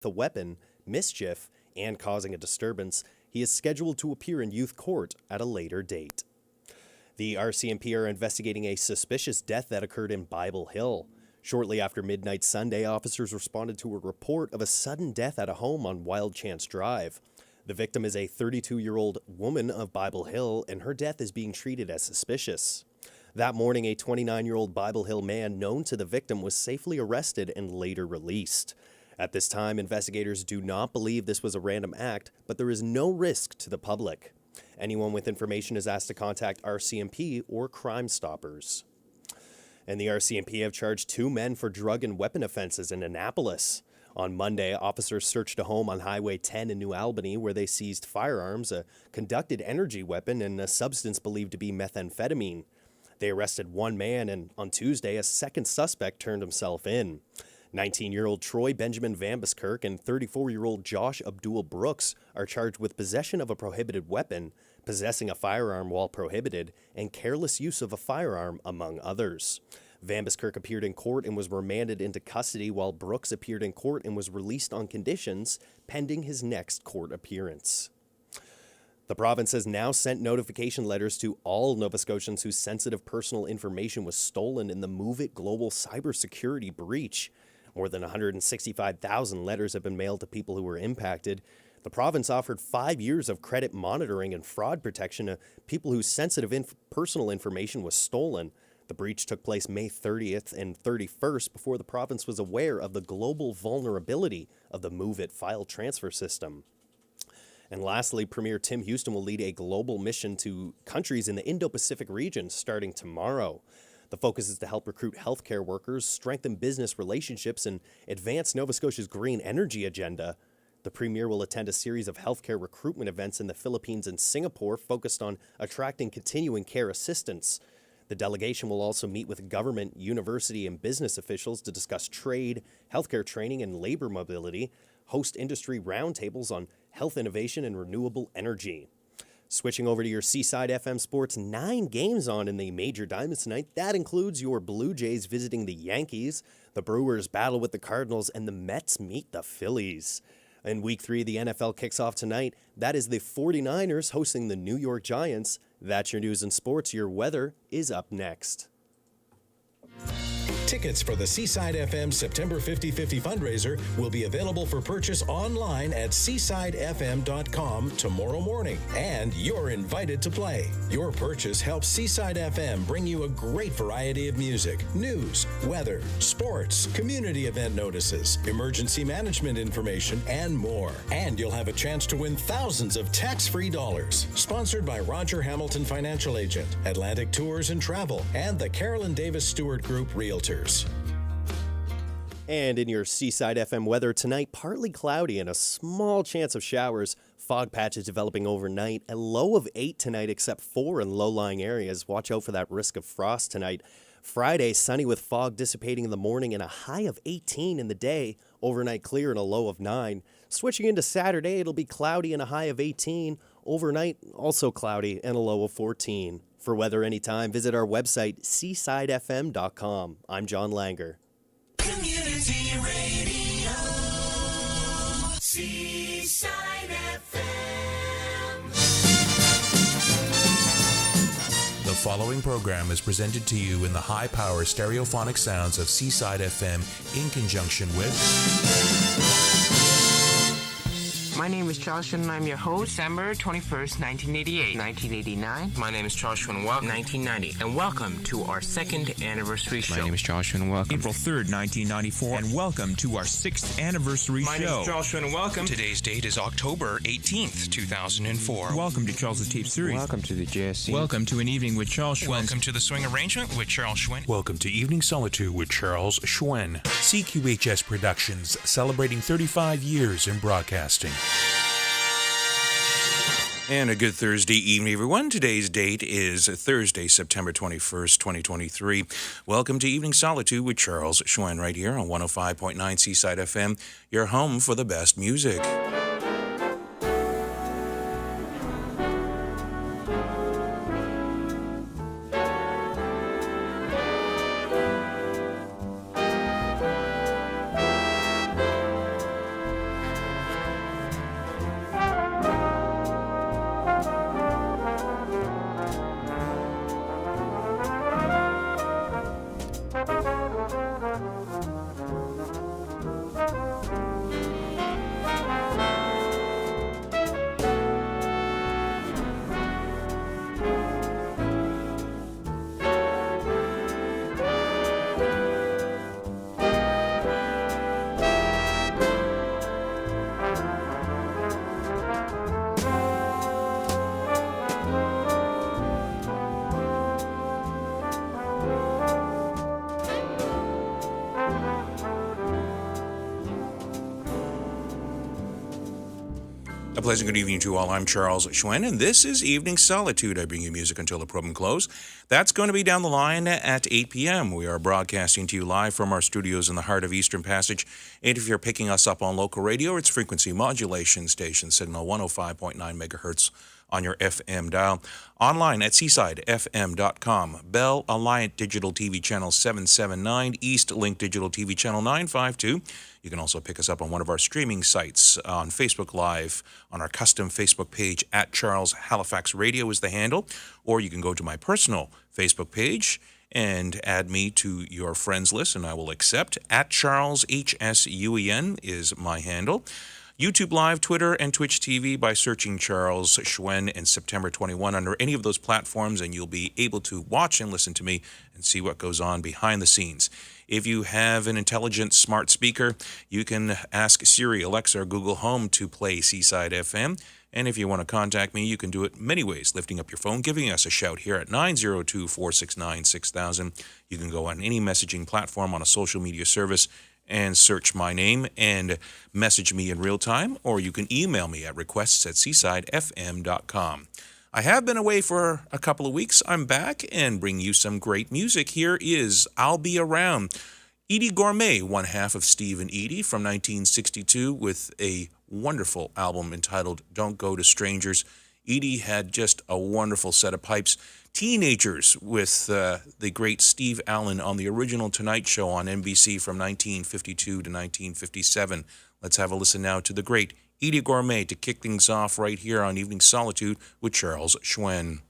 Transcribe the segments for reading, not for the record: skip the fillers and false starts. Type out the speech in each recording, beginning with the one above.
a weapon, mischief, and causing a disturbance. He is scheduled to appear in youth court at a later date. The RCMP are investigating a suspicious death that occurred in Bible Hill. Shortly after midnight Sunday, officers responded to a report of a sudden death at a home on Wild Chance Drive. The victim is a 32-year-old woman of Bible Hill, and her death is being treated as suspicious. That morning, a 29-year-old Bible Hill man known to the victim was safely arrested and later released. At this time, investigators do not believe this was a random act, but there is no risk to the public. Anyone with information is asked to contact RCMP or Crime Stoppers. And the RCMP have charged 2 men for drug and weapon offenses in Annapolis. On Monday, officers searched a home on Highway 10 in New Albany where they seized firearms, a conducted energy weapon, and a substance believed to be methamphetamine. They arrested 1 man, and on Tuesday, a second suspect turned himself in. 19-year-old Troy Benjamin Vanbuskirk and 34-year-old Josh Abdul Brooks are charged with possession of a prohibited weapon, possessing a firearm while prohibited, and careless use of a firearm, among others. Vanbuskirk appeared in court and was remanded into custody, while Brooks appeared in court and was released on conditions pending his next court appearance. The province has now sent notification letters to all Nova Scotians whose sensitive personal information was stolen in the Move It global cybersecurity breach. More than 165,000 letters have been mailed to people who were impacted. The province offered 5 years of credit monitoring and fraud protection to people whose sensitive personal information was stolen. The breach took place May 30th and 31st before the province was aware of the global vulnerability of the Move It file transfer system. And lastly, Premier Tim Houston will lead a global mission to countries in the Indo-Pacific region starting tomorrow. The focus is to help recruit healthcare workers, strengthen business relationships, and advance Nova Scotia's green energy agenda. The Premier will attend a series of healthcare recruitment events in the Philippines and Singapore focused on attracting continuing care assistance. The delegation will also meet with government, university, and business officials to discuss trade, healthcare training, and labor mobility, host industry roundtables on health innovation and renewable energy. Switching over to your Seaside FM Sports, 9 games on in the Major Diamonds tonight. That includes your Blue Jays visiting the Yankees, the Brewers battle with the Cardinals, and the Mets meet the Phillies. In Week 3, the NFL kicks off tonight. That is the 49ers hosting the New York Giants. That's your news and sports. Your weather is up next. Tickets for the Seaside FM September 50/50 fundraiser will be available for purchase online at seasidefm.com tomorrow morning, and you're invited to play. Your purchase helps Seaside FM bring you a great variety of music, news, weather, sports, community event notices, emergency management information, and more. And you'll have a chance to win thousands of tax-free dollars. Sponsored by Roger Hamilton Financial Agent, Atlantic Tours and Travel, and the Carolyn Davis Stewart Group Realtors. And in your Seaside FM weather tonight, partly cloudy and a small chance of showers. Fog patches developing overnight. A low of 8 tonight, except 4 in low-lying areas. Watch out for that risk of frost tonight. Friday, sunny with fog dissipating in the morning and a high of 18 in the day. Overnight clear and a low of 9. Switching into Saturday, it'll be cloudy and a high of 18. Overnight, also cloudy and a low of 14. For weather anytime, visit our website, seasidefm.com. I'm John Langer. Community Radio, Seaside FM. The following program is presented to you in the high-power stereophonic sounds of Seaside FM in conjunction with... My name is Charles Hsuen, and I'm your host. December 21st, 1988. 1989. My name is Charles Hsuen. Welcome. 1990. And welcome to our 2nd anniversary show. My name is Charles Hsuen. Welcome. April 3rd, 1994. And welcome to our 6th anniversary show. My name is Charles Hsuen. Welcome. Today's date is October 18th, 2004. Welcome to Charles' the Tape Series. Welcome to the JSC. Welcome to An Evening with Charles Hsuen. Welcome to the Swing Arrangement with Charles Hsuen. Welcome to Evening Solitude with Charles Hsuen. CQHS Productions, celebrating 35 years in broadcasting. And a good Thursday evening, everyone. Today's date is Thursday, September 21st, 2023. Welcome to Evening Solitude with Charles Hsuen, right here on 105.9 Seaside FM, your home for the best music. A pleasant good evening to all. I'm Charles Hsuen, and this is Evening Solitude. I bring you music until the program close. That's going to be down the line at 8 p.m. We are broadcasting to you live from our studios in the heart of Eastern Passage. And if you're picking us up on local radio, it's frequency modulation station signal 105.9 megahertz on your FM dial. Online at seasidefm.com. Bell Alliant Digital TV Channel 779, East Link Digital TV Channel 952. You can also pick us up on one of our streaming sites on Facebook Live, on our custom Facebook page at Charles Halifax Radio is the handle, or you can go to my personal Facebook page and add me to your friends list, and I will accept. At Charles HSUEN is my handle. YouTube Live, Twitter, and Twitch TV by searching Charles Hsuen and September 21 under any of those platforms, and you'll be able to watch and listen to me and see what goes on behind the scenes. If you have an intelligent smart speaker, you can ask Siri, Alexa, or Google Home to play Seaside FM. And if you want to contact me, you can do it many ways. Lifting up your phone, giving us a shout here at 902-469-6000. You can go on any messaging platform on a social media service and search my name and message me in real time, or you can email me at requests@seasidefm.com. I have been away for a couple of weeks. I'm back and bring you some great music. Here is I'll Be Around. Edie Gourmet, one half of Steve and Edie from 1962 with a wonderful album entitled Don't Go to Strangers. Edie had just a wonderful set of pipes. Teenagers with the great Steve Allen on the original Tonight Show on NBC from 1952 to 1957. Let's have a listen now to the great Edie Gourmet to kick things off right here on Evening Solitude with Charles Hsuen.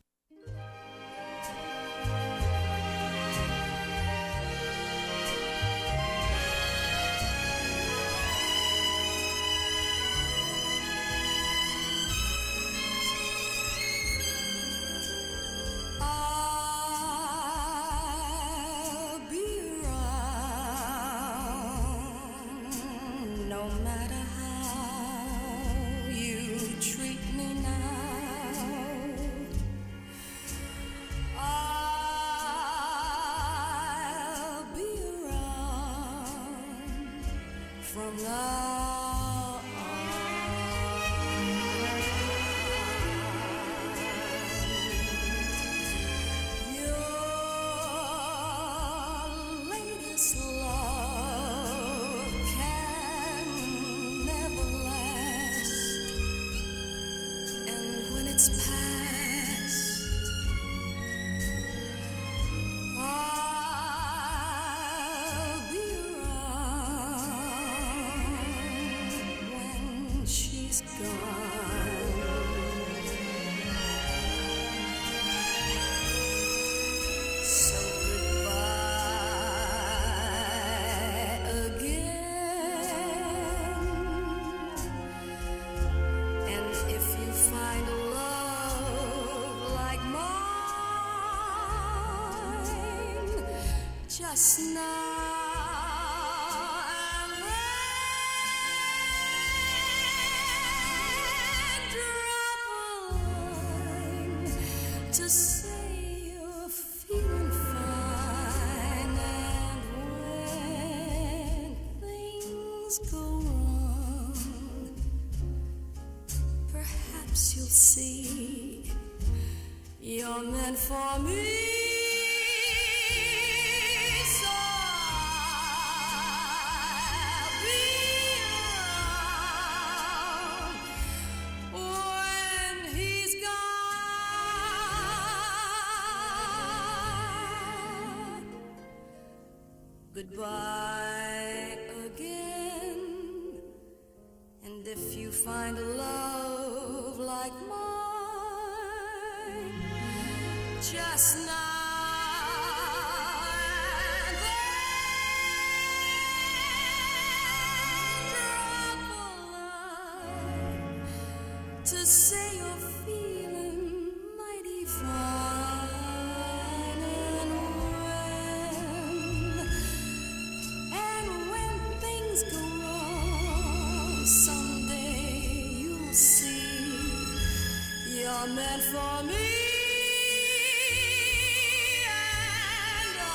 Just now and then drop a line to say you're feeling fine, and when things go wrong, perhaps you'll see you're meant for me. Goodbye again, and if you find a love like mine, just now and then drop a line to say you're feeling mighty fine. Go wrong, someday you'll see you're meant for me, and I'll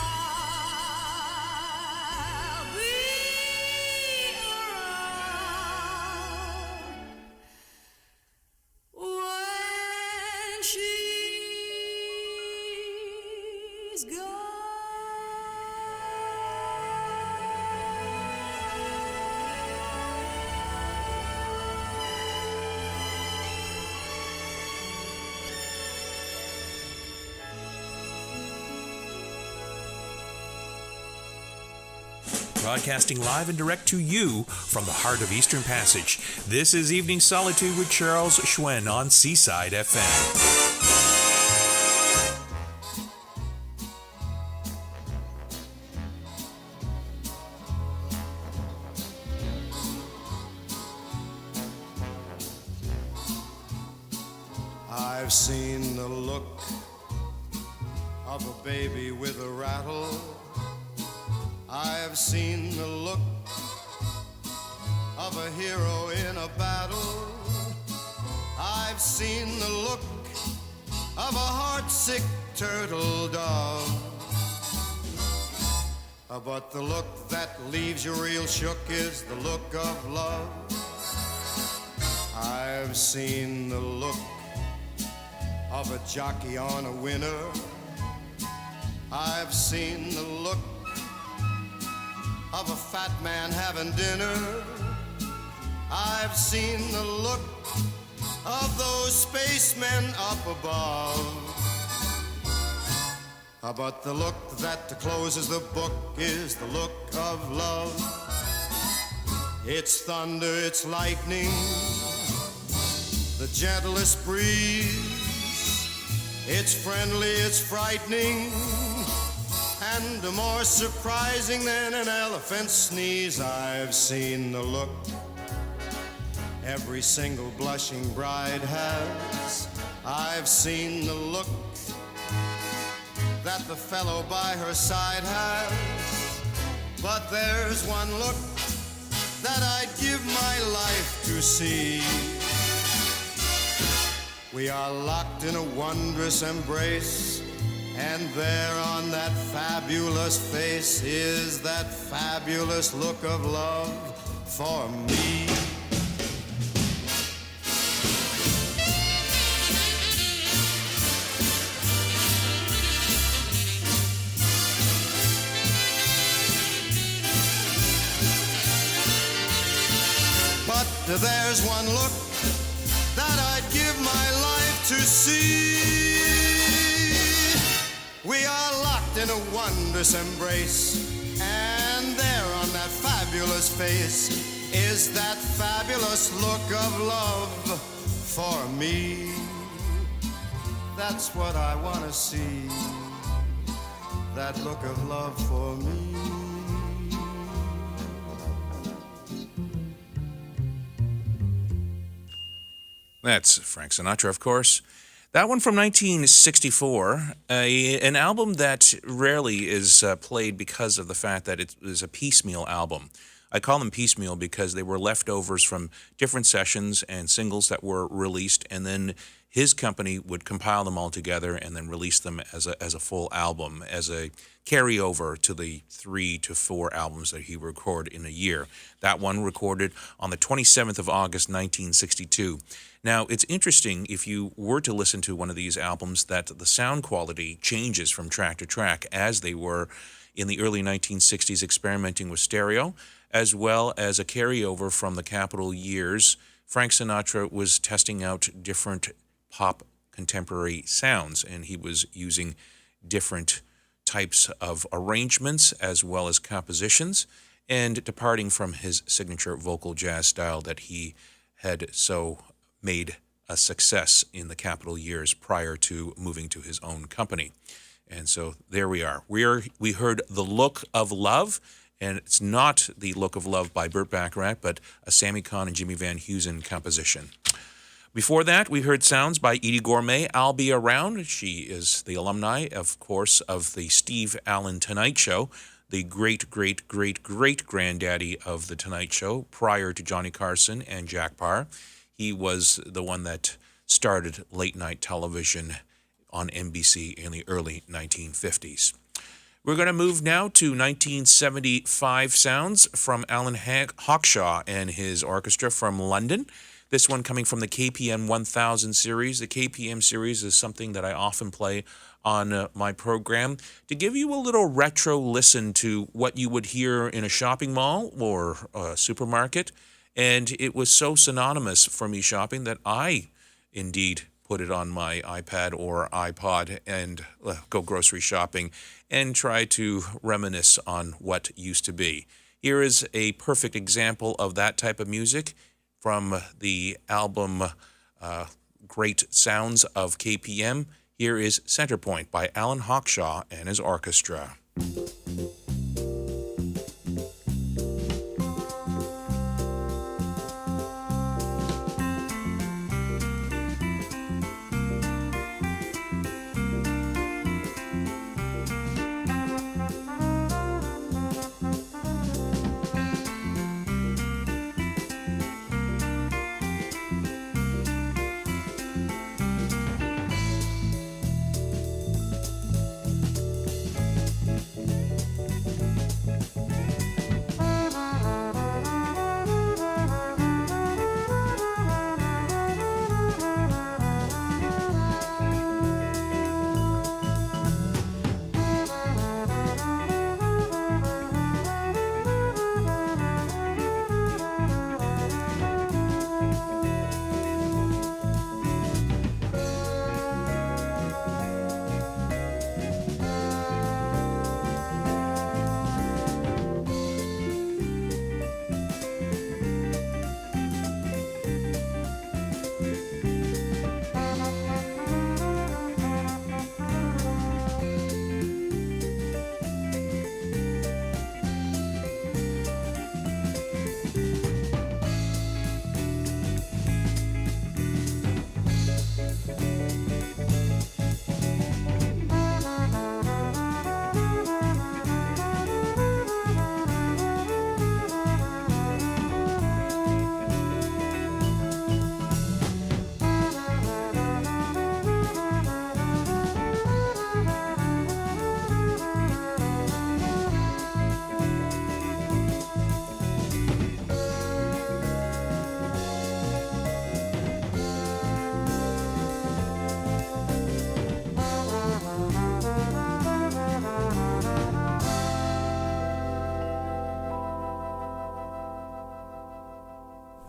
be around she's gone. Broadcasting live and direct to you from the heart of Eastern Passage. This is Evening Solitude with Charles Hsuen on Seaside FM. I've seen the look of a baby with a rattle. I've seen the look of a hero in a battle. I've seen the look of a heartsick turtle dove. But the look that leaves you real shook is the look of love. I've seen the look of a jockey on a winner. I've seen the look of a fat man having dinner. I've seen the look of those spacemen up above. But the look that closes the book is the look of love. It's thunder, it's lightning, the gentlest breeze. It's friendly, it's frightening, and more surprising than an elephant's sneeze. I've seen the look every single blushing bride has. I've seen the look that the fellow by her side has. But there's one look that I'd give my life to see. We are locked in a wondrous embrace, and there on that fabulous face is that fabulous look of love for me. But there's one look that I'd give my life to see. We are locked in a wondrous embrace, and there on that fabulous face is that fabulous look of love for me. That's what I want to see, that look of love for me. That's Frank Sinatra, of course. That one from 1964, an album that rarely is played because of the fact that it is a piecemeal album. I call them piecemeal because they were leftovers from different sessions and singles that were released, and then his company would compile them all together and then release them as a full album, as a carryover to the 3 to 4 albums that he would record in a year. That one recorded on the 27th of August, 1962. Now, it's interesting, if you were to listen to one of these albums, that the sound quality changes from track to track, as they were in the early 1960s experimenting with stereo, as well as a carryover from the Capitol years. Frank Sinatra was testing out different pop contemporary sounds, and he was using different types of arrangements as well as compositions, and departing from his signature vocal jazz style that he had so made a success in the Capitol years prior to moving to his own company. And so there we are. We heard The Look of Love, and it's not The Look of Love by Burt Bacharach, but a Sammy Cahn and Jimmy Van Heusen composition. Before that, we heard sounds by Edie Gourmet, I'll Be Around. She is the alumni, of course, of the Steve Allen Tonight Show, the great-great-great-great-granddaddy of The Tonight Show, prior to Johnny Carson and Jack Parr. He was the one that started late-night television on NBC in the early 1950s. We're going to move now to 1975 sounds from Alan Hawkshaw and his orchestra from London. This one coming from the KPM 1000 series. The KPM series is something that I often play on my program to give you a little retro listen to what you would hear in a shopping mall or a supermarket. And it was so synonymous for me shopping that I indeed put it on my iPad or iPod and go grocery shopping and try to reminisce on what used to be. Here is a perfect example of that type of music from the album Great Sounds of KPM. Here is Centerpoint by Alan Hawkshaw and his orchestra.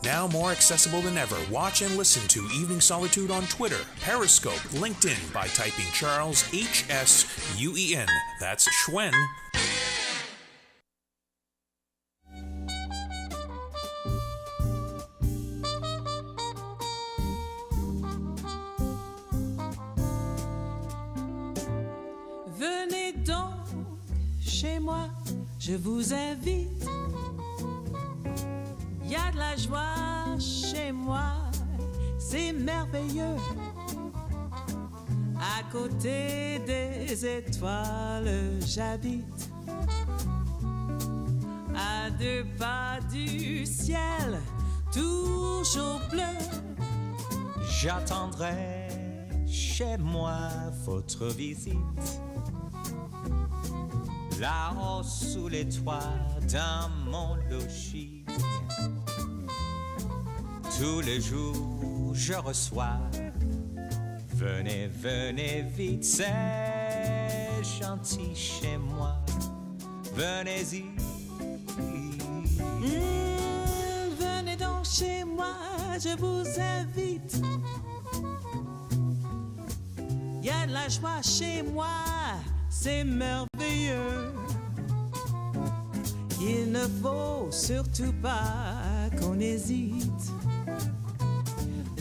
Now more accessible than ever, watch and listen to Evening Solitude on Twitter, Periscope, LinkedIn by typing Charles Hsuen. That's Hsuen. Venez donc chez moi, je vous invite. Y a de la joie chez moi, c'est merveilleux. À côté des étoiles, j'habite. À 2 pas du ciel, toujours bleu. J'attendrai chez moi votre visite. Là-haut sous les toits dans mon logis. Tous les jours je reçois. Venez, venez vite, c'est gentil chez moi. Venez-y. Venez donc chez moi, je vous invite. Y a de la joie chez moi, c'est merveilleux. Il ne faut surtout pas qu'on hésite.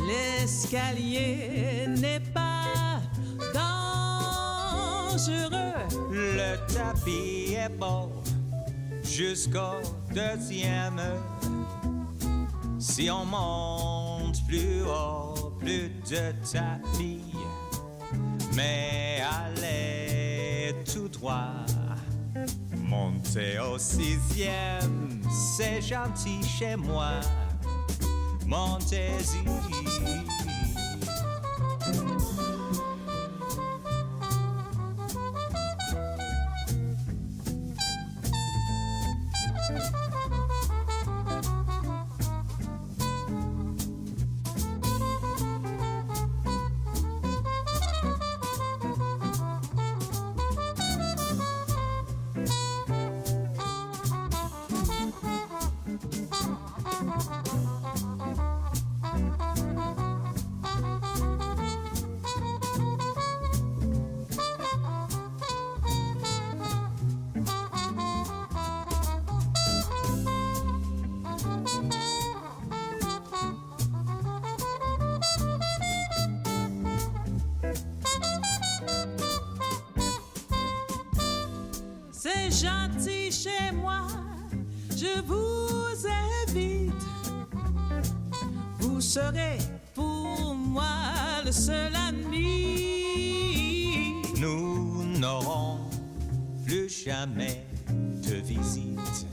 L'escalier n'est pas dangereux. Le tapis est beau jusqu'au 2e. Si on monte plus haut, plus de tapis. Mais allez tout droit, montez au 6e, c'est gentil chez moi. Montez-y. gentil chez moi, je vous invite. Vous serez pour moi le seul ami. Nous n'aurons plus jamais de visite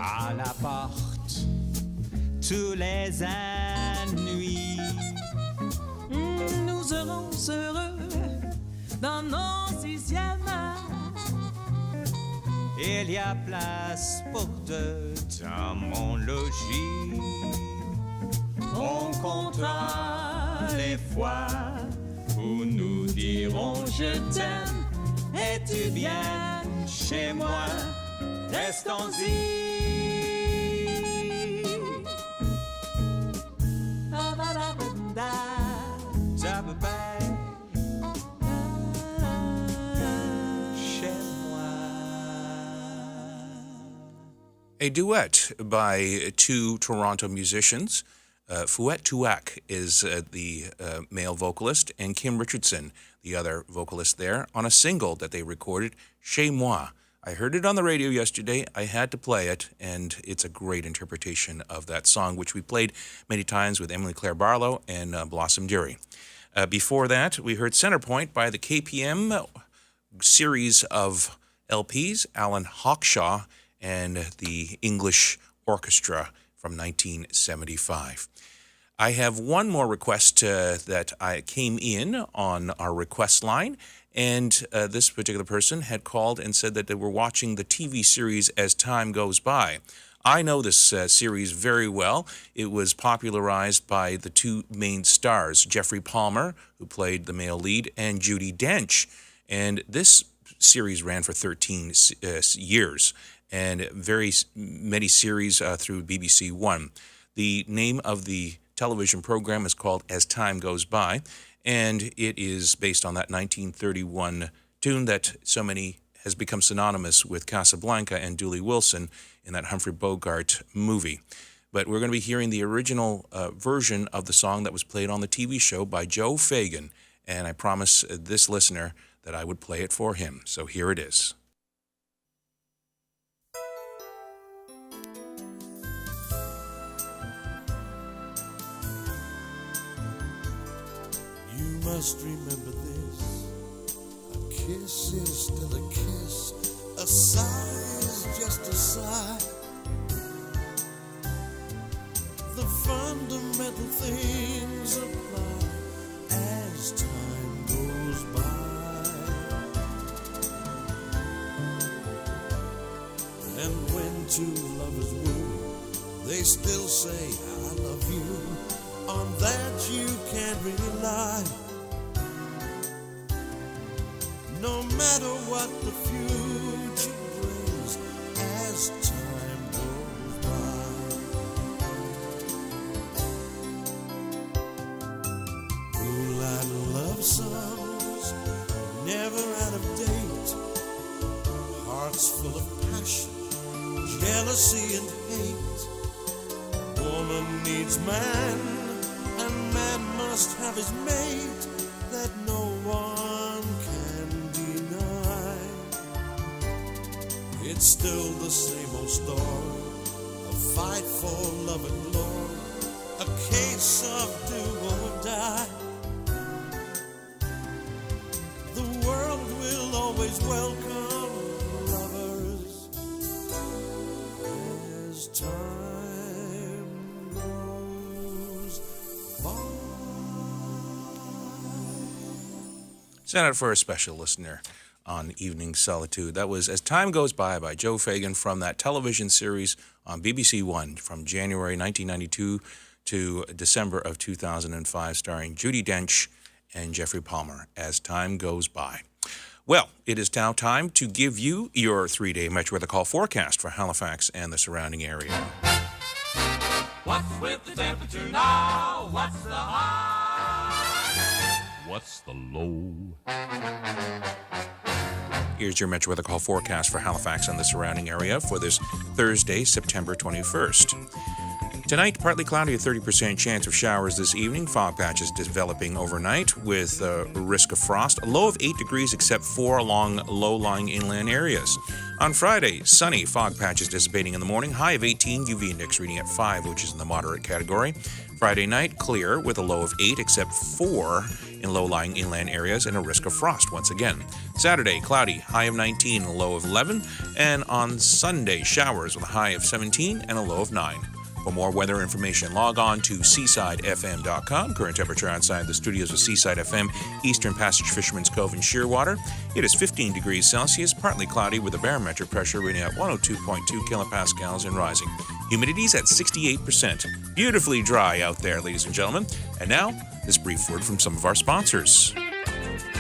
à la porte tous les ennuis. Nous serons heureux dans nos 6e. Il y a place pour deux dans mon logis. On comptera les fois où nous dirons je t'aime et tu viens chez moi. Restons-y. A duet by two Toronto musicians. Fouette Touac is the male vocalist, and Kim Richardson, the other vocalist there, on a single that they recorded, Chez Moi. I heard it on the radio yesterday. I had to play it, and it's a great interpretation of that song, which we played many times with Emily Claire Barlow and Blossom Deary. Before that, we heard Centerpoint by the KPM series of LPs, Alan Hawkshaw and the English Orchestra from 1975. I have one more request that I came in on our request line, and this particular person had called and said that they were watching the TV series As Time Goes By. I know this series very well. It was popularized by the two main stars, Jeffrey Palmer, who played the male lead, and Judi Dench. And this series ran for 13 years, and very many series through BBC One. The name of the television program is called As Time Goes By, and it is based on that 1931 tune that so many has become synonymous with Casablanca and Dooley Wilson in that Humphrey Bogart movie. But we're going to be hearing the original version of the song that was played on the TV show by Joe Fagan, and I promised this listener that I would play it for him. So here it is. You must remember this. A kiss is still a kiss. A sigh is just a sigh. The fundamental things apply as time goes by. And when two lovers woo, they still say, I love you. On that you can't rely. No matter what the future brings as time goes by. Moonlight love songs, never out of date. Hearts full of passion, jealousy and hate. Woman needs man, and man must have his mate that no one can deny. It's still the same old story, a fight for love and glory, a case of do or die. The world will always welcome lovers as time goes by. Send out for a special listener on Evening Solitude. That was As Time Goes By Joe Fagan from that television series on BBC One from January 1992 to December of 2005, starring Judi Dench and Jeffrey Palmer, As Time Goes By. Well, it is now time to give you your 3-day Metro Weather Call forecast for Halifax and the surrounding area. What's with the temperature now? What's the high? What's the low? Here's your Metro Weather Call forecast for Halifax and the surrounding area for this Thursday, September 21st. Tonight, partly cloudy, a 30% chance of showers this evening. Fog patches developing overnight with a risk of frost. A low of 8 degrees except 4 along low-lying inland areas. On Friday, sunny, fog patches dissipating in the morning. High of 18, UV index reading at 5, which is in the moderate category. Friday night, clear with a low of 8 except 4 in low-lying inland areas and a risk of frost once again. Saturday, cloudy, high of 19, a low of 11. And on Sunday, showers with a high of 17 and a low of 9. For more weather information, log on to seasidefm.com. Current temperature outside the studios of Seaside FM, Eastern Passage, Fisherman's Cove, and Shearwater. It is 15 degrees Celsius, partly cloudy with a barometric pressure reading at 102.2 kilopascals and rising. Humidity's at 68%. Beautifully dry out there, ladies and gentlemen. And now, this brief word from some of our sponsors.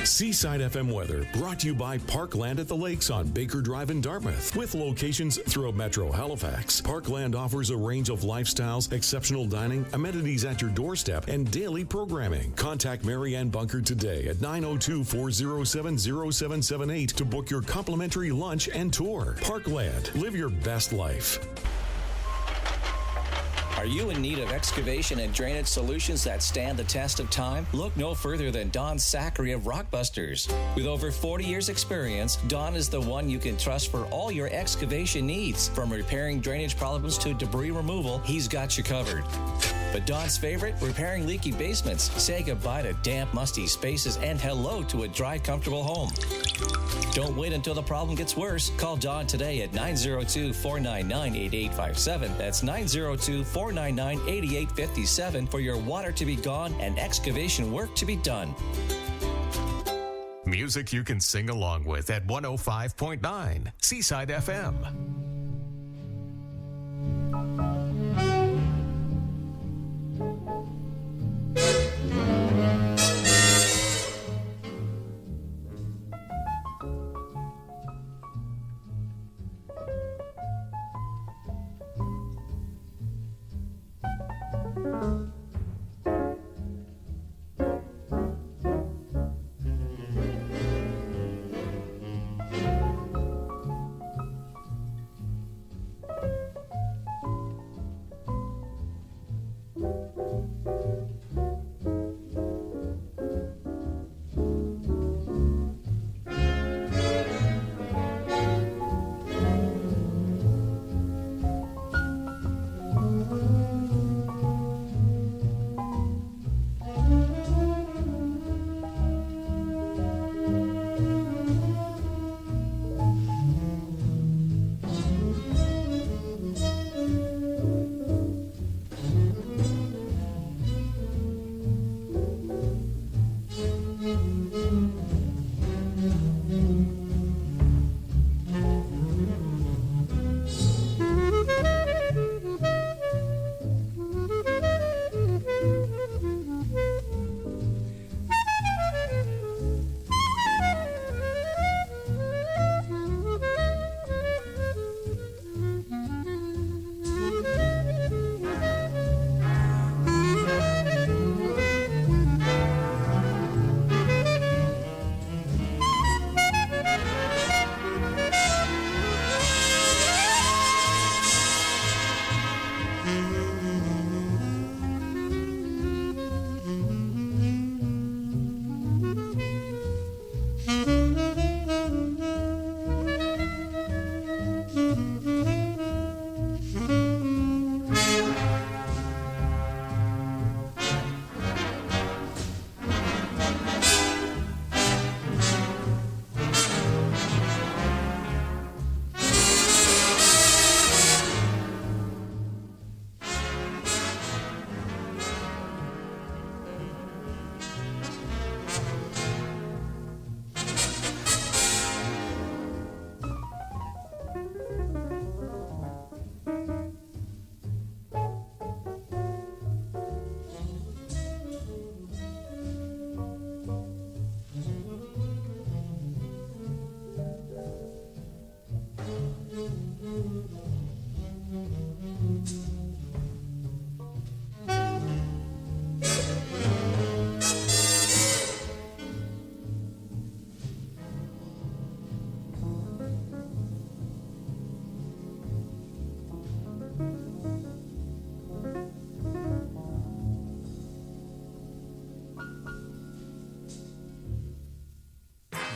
Seaside FM weather brought to you by Parkland at the Lakes on Baker Drive in Dartmouth. With locations throughout Metro Halifax, Parkland offers a range of lifestyles, exceptional dining, amenities at your doorstep, and daily programming. Contact Mary Ann Bunker today at 902-407-0778 to book your complimentary lunch and tour. Parkland, live your best life. Are you in need of excavation and drainage solutions that stand the test of time? Look no further than Don Zachary of Rockbusters. With over 40 years experience, Don is the one you can trust for all your excavation needs. From repairing drainage problems to debris removal, he's got you covered. But Don's favorite? Repairing leaky basements. Say goodbye to damp, musty spaces and hello to a dry, comfortable home. Don't wait until the problem gets worse. Call Don today at 902-499-8857. That's 902-499-8857 for your water to be gone and excavation work to be done. Music you can sing along with at 105.9 Seaside FM.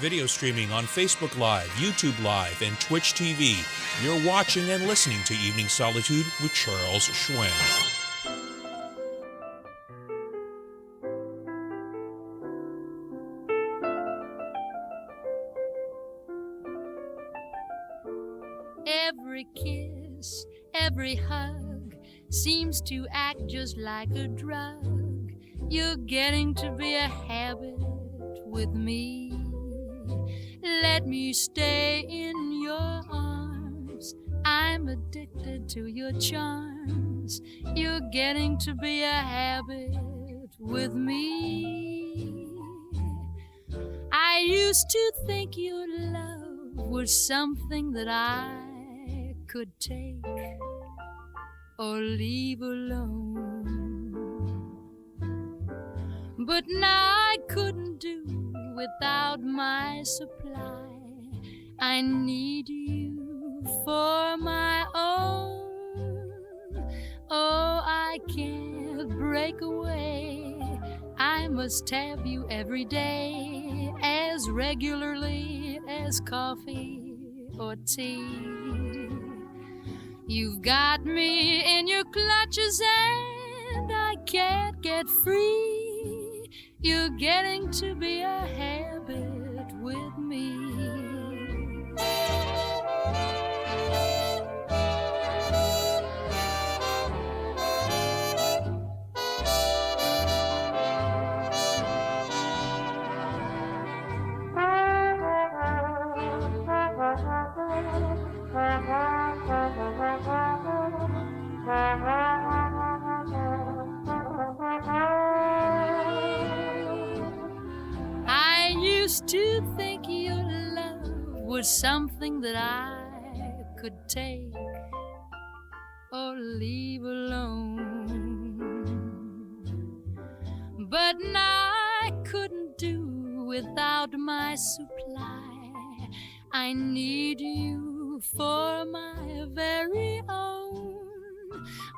video streaming on Facebook Live, YouTube Live, and Twitch TV. You're watching and listening to Evening Solitude with Charles Hsuen. Every kiss, every hug seems to act just like a drug. You're getting to be a habit with me. Let me stay in your arms. I'm addicted to your charms. You're getting to be a habit with me. I used to think your love was something that I could take or leave alone. But now I couldn't do without my supply. I need you for my own. Oh, I can't break away. I must have you every day, as regularly as coffee or tea. You've got me in your clutches and I can't get free. You're getting to be a habit with me. I used to think your love was something that I could take or leave alone. But now I couldn't do without my supply. I need you for my very own.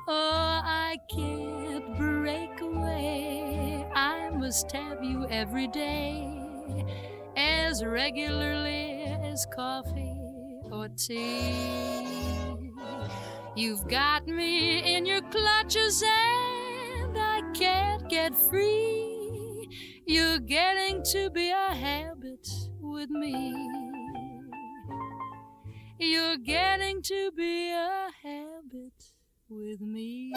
Oh, I can't break away. I must have you every day, as regularly as coffee or tea. You've got me in your clutches and I can't get free. You're getting to be a habit with me. You're getting to be a habit with me.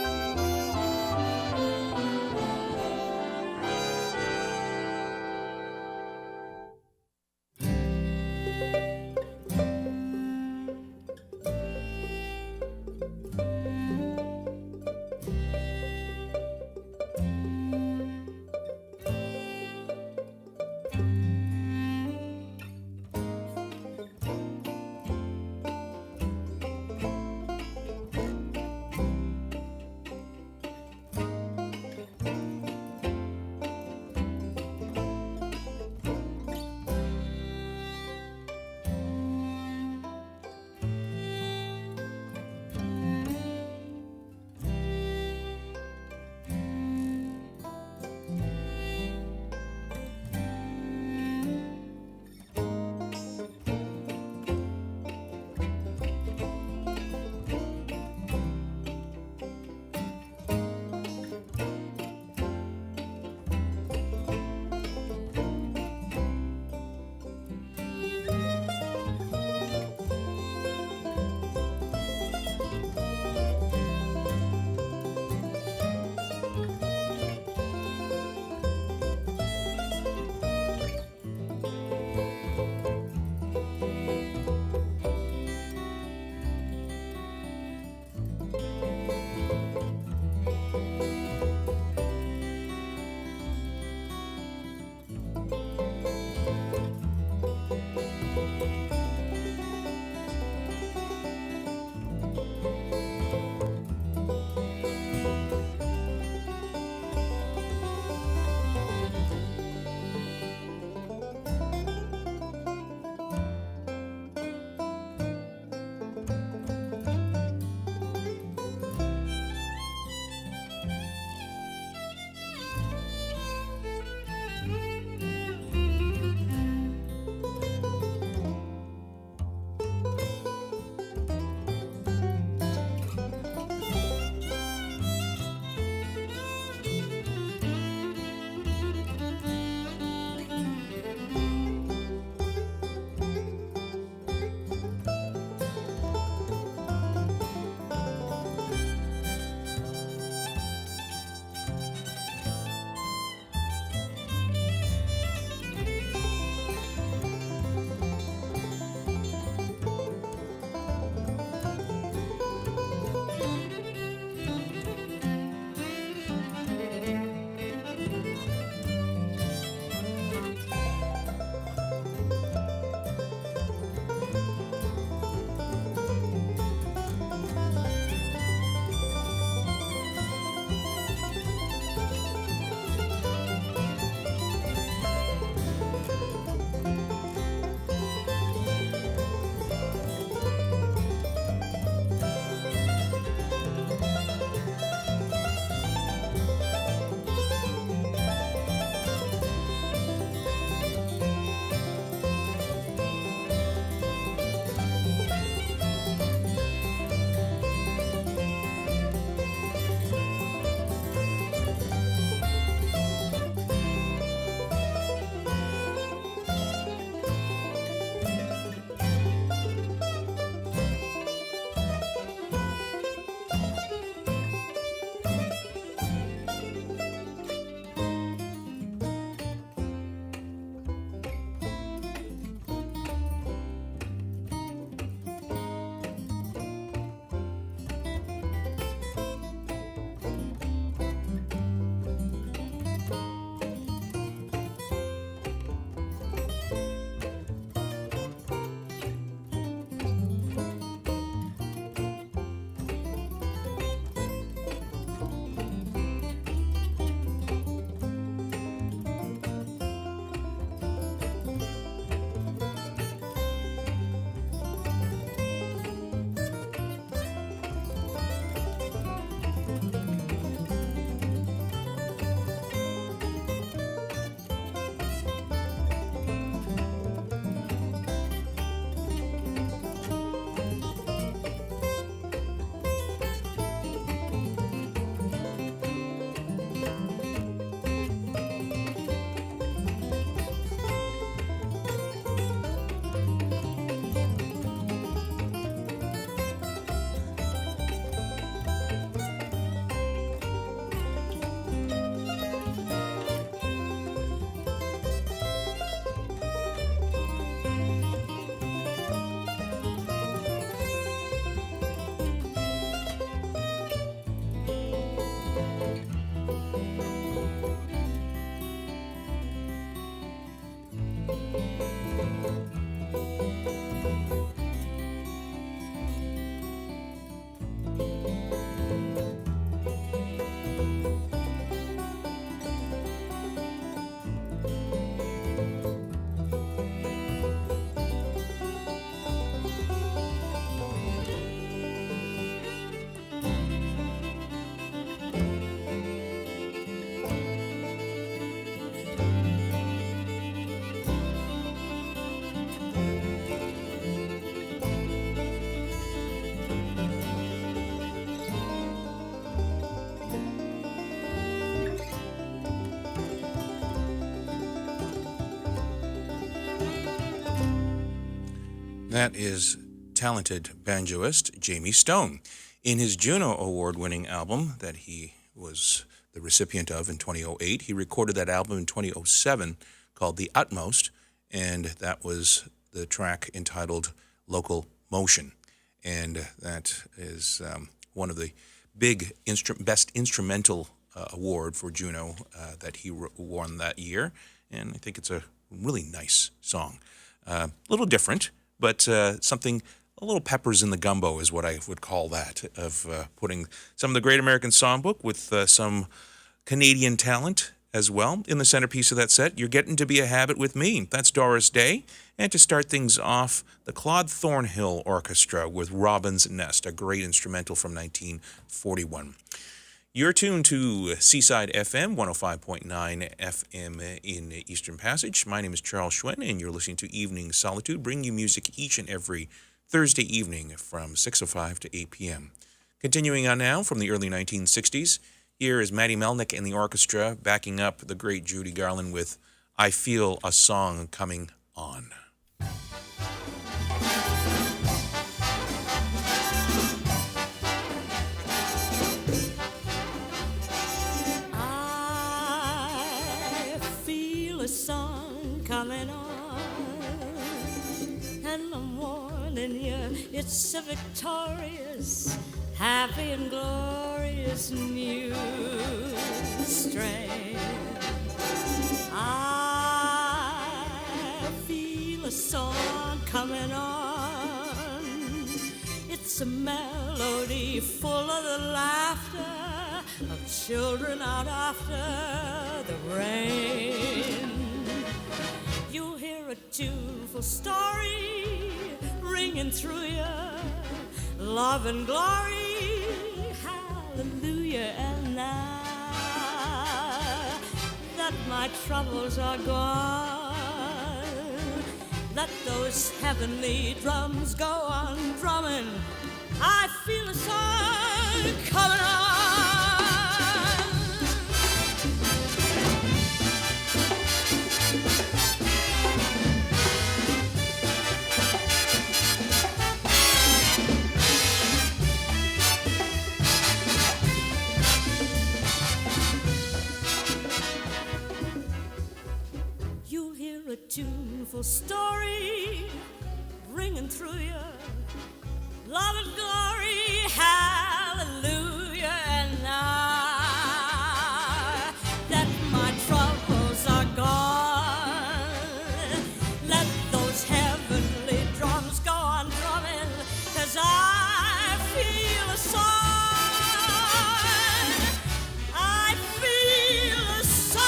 That is talented banjoist Jamie Stone. In his Juno Award-winning album that he was the recipient of in 2008, he recorded that album in 2007 called The Utmost, and that was the track entitled Local Motion. And that is one of the big Best Instrumental Award for Juno that he won that year. And I think it's a really nice song. A little different, but something, a little peppers in the gumbo is what I would call that, of putting some of the Great American Songbook with some Canadian talent as well in the centerpiece of that set. You're Getting to Be a Habit with Me. That's Doris Day. And to start things off, the Claude Thornhill Orchestra with Robin's Nest, a great instrumental from 1941. You're tuned to Seaside FM, 105.9 FM in Eastern Passage. My name is Charles Hsuen, and you're listening to Evening Solitude, bringing you music each and every Thursday evening from 6:05 to 8 p.m. Continuing on now from the early 1960s, here is Matty Melnick and the orchestra backing up the great Judy Garland with I Feel a Song Coming On. Song coming on, and I'm warning you, it's a victorious, happy and glorious new strain. I feel a song coming on, it's a melody full of the laughter of children out after the rain. You'll hear a tuneful story ringing through you, love and glory, hallelujah. And now that my troubles are gone, let those heavenly drums go on drumming. I feel a song coming on. A tuneful story ringing through you, love and glory, hallelujah. And now that my troubles are gone, let those heavenly drums go on drumming, 'cause I feel a song. I feel a song.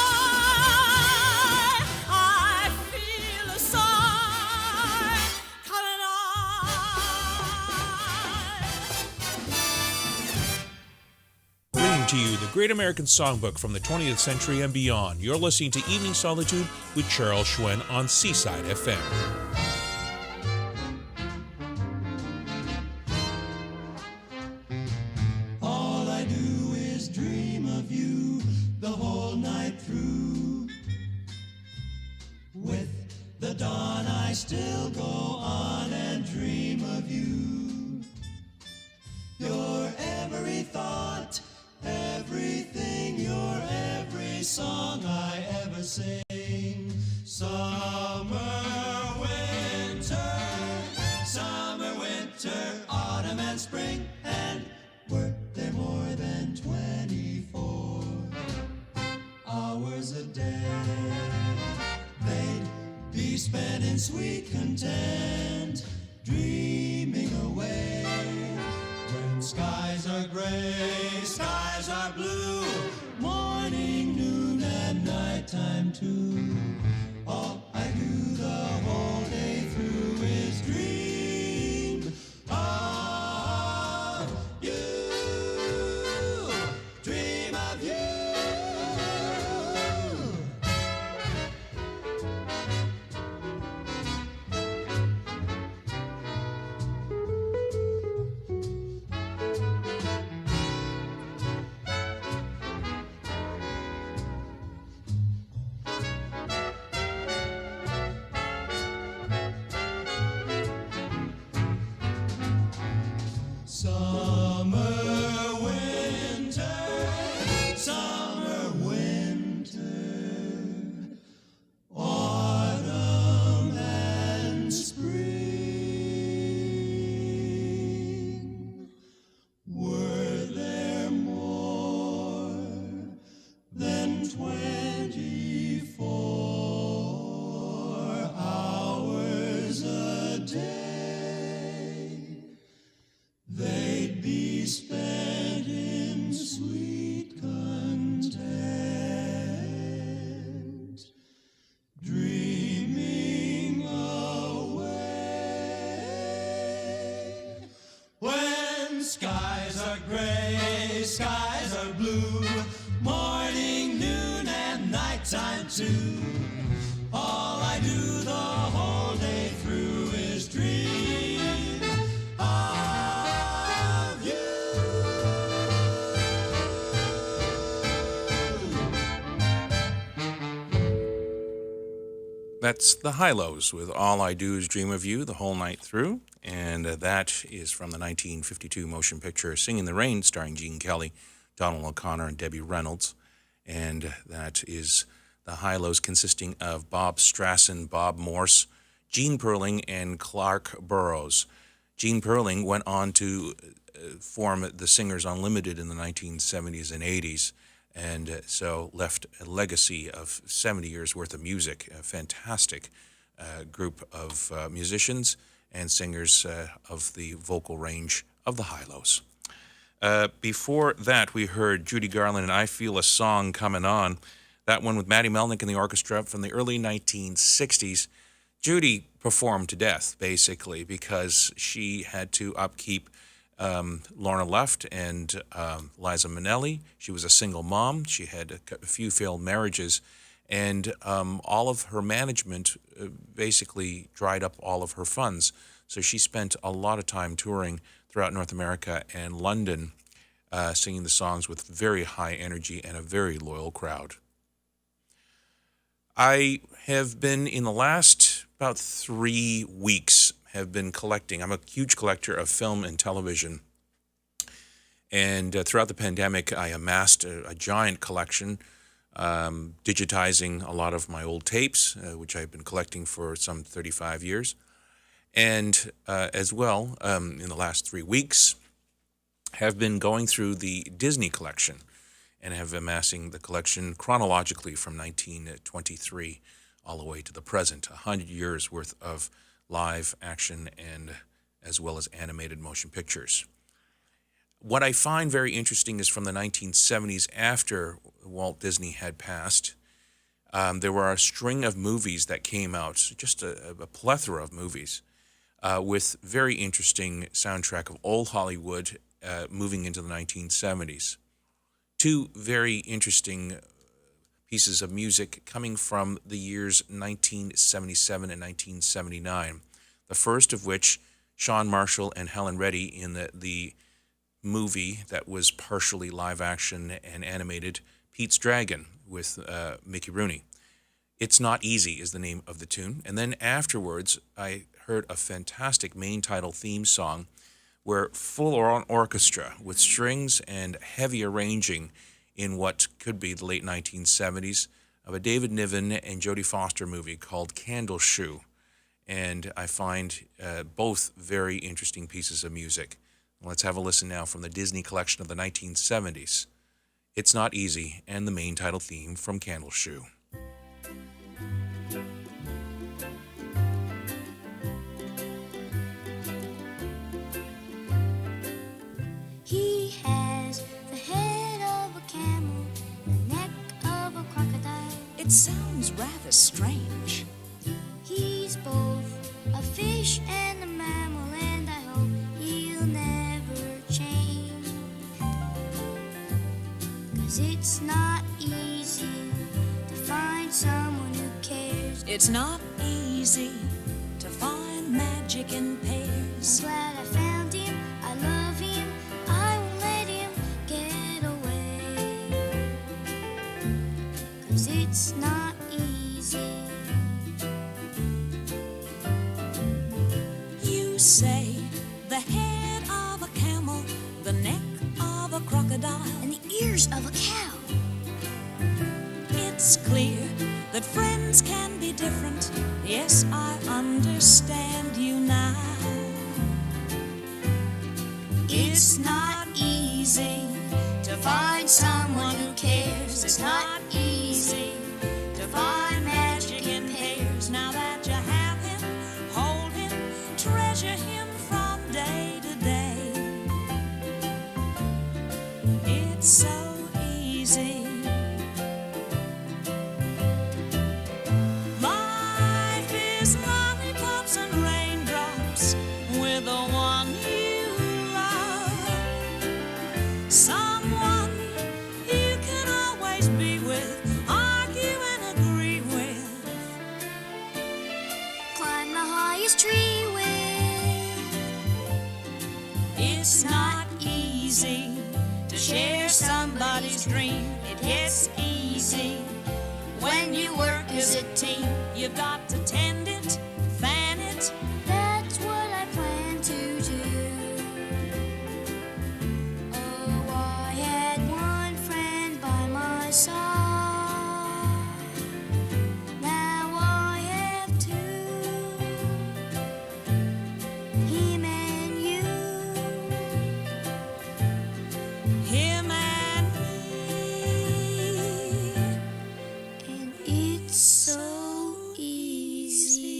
To you, the Great American Songbook from the 20th century and beyond. You're listening to Evening Solitude with Charles Hsuen on Seaside FM. All I do is dream of you the whole night through. With the dawn I still go on and dream of you. Your every thought, everything, your every song I ever sing. Summer, winter, autumn and spring. And were there more than 24 hours a day, they'd be spent in sweet content, dreaming away. When skies are gray, skies are blue, morning, noon, and nighttime too. All I do the whole day through is dream of you, dream of you. 24 hours a day, they'd be spent in sweet content, dreaming away. When skies are gray, skies are blue, morning, noon, and nighttime too. All I do the whole day through is dream of you. That's the High-Lows with All I Do Is Dream of You the whole night through. And that is from the 1952 motion picture Singing in the Rain, starring Gene Kelly, Donald O'Connor, and Debbie Reynolds. And that is the High-Lows, consisting of Bob Strassen, Bob Morse, Gene Perling, and Clark Burroughs. Gene Perling went on to form the Singers Unlimited in the 1970s and 80s, and so left a legacy of 70 years' worth of music, a fantastic group of musicians and singers of the vocal range of the High-Lows. Before that, we heard Judy Garland and I Feel a Song Coming On, that one with Matty Melnick and the orchestra from the early 1960s. Judy performed to death, basically, because she had to upkeep Lorna Luft and Liza Minnelli. She was a single mom. She had a few failed marriages, and all of her management basically dried up all of her funds. So she spent a lot of time touring throughout North America and London, singing the songs with very high energy and a very loyal crowd. I have been, in the last about 3 weeks, have been collecting. I'm a huge collector of film and television. And throughout the pandemic, I amassed a giant collection, digitizing a lot of my old tapes, which I've been collecting for some 35 years. And as well, in the last 3 weeks, have been going through the Disney collection and have amassing the collection chronologically from 1923 all the way to the present, 100 years worth of live action and as well as animated motion pictures. What I find very interesting is from the 1970s, after Walt Disney had passed, there were a string of movies that came out, just a plethora of movies, with very interesting soundtrack of old Hollywood moving into the 1970s. Two very interesting pieces of music coming from the years 1977 and 1979. The first of which, Sean Marshall and Helen Reddy in the movie that was partially live action and animated, Pete's Dragon, with Mickey Rooney. It's Not Easy is the name of the tune. And then afterwards, I heard a fantastic main title theme song where full-on orchestra with strings and heavy arranging in what could be the late 1970s of a David Niven and Jodie Foster movie called Candle Shoe. And I find both very interesting pieces of music. Let's have a listen now from the Disney collection of the 1970s. It's Not Easy, and the main title theme from Candle Shoe. He has the head of a camel, the neck of a crocodile. It sounds rather strange. He's both a fish and a mammal, and I hope he'll never change. 'Cause it's not easy to find someone who cares. It's not easy to find magic in pairs. I'm glad I found him, I love him, I won't let him get away. 'Cause it's not easy. You say the head of a camel, the neck of a crocodile, and the ears of a cow. It's clear that friends can be different. Yes, I understand you now. It's not easy to find someone who cares. It's not easy to find magic in pairs. Now that you have him, hold him, treasure him from day to day. It's so easy. Life is lollipops and raindrops with the one you love. Someone you can always be with, argue and agree with. Climb the highest tree with. It's not easy to share somebody's dream. It gets easy when you work as a team. You've got to tend it, fan it. That's what I plan to do. Oh, I had one friend by my side. Now I have two. Him and you. Him and me. And it's so easy.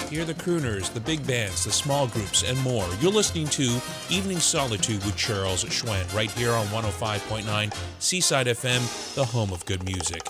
Hear the crooners, the big bands, the small groups, and more. You're listening to Evening Solitude with Charles Hsuen right here on 105.9 Seaside FM, the home of good music.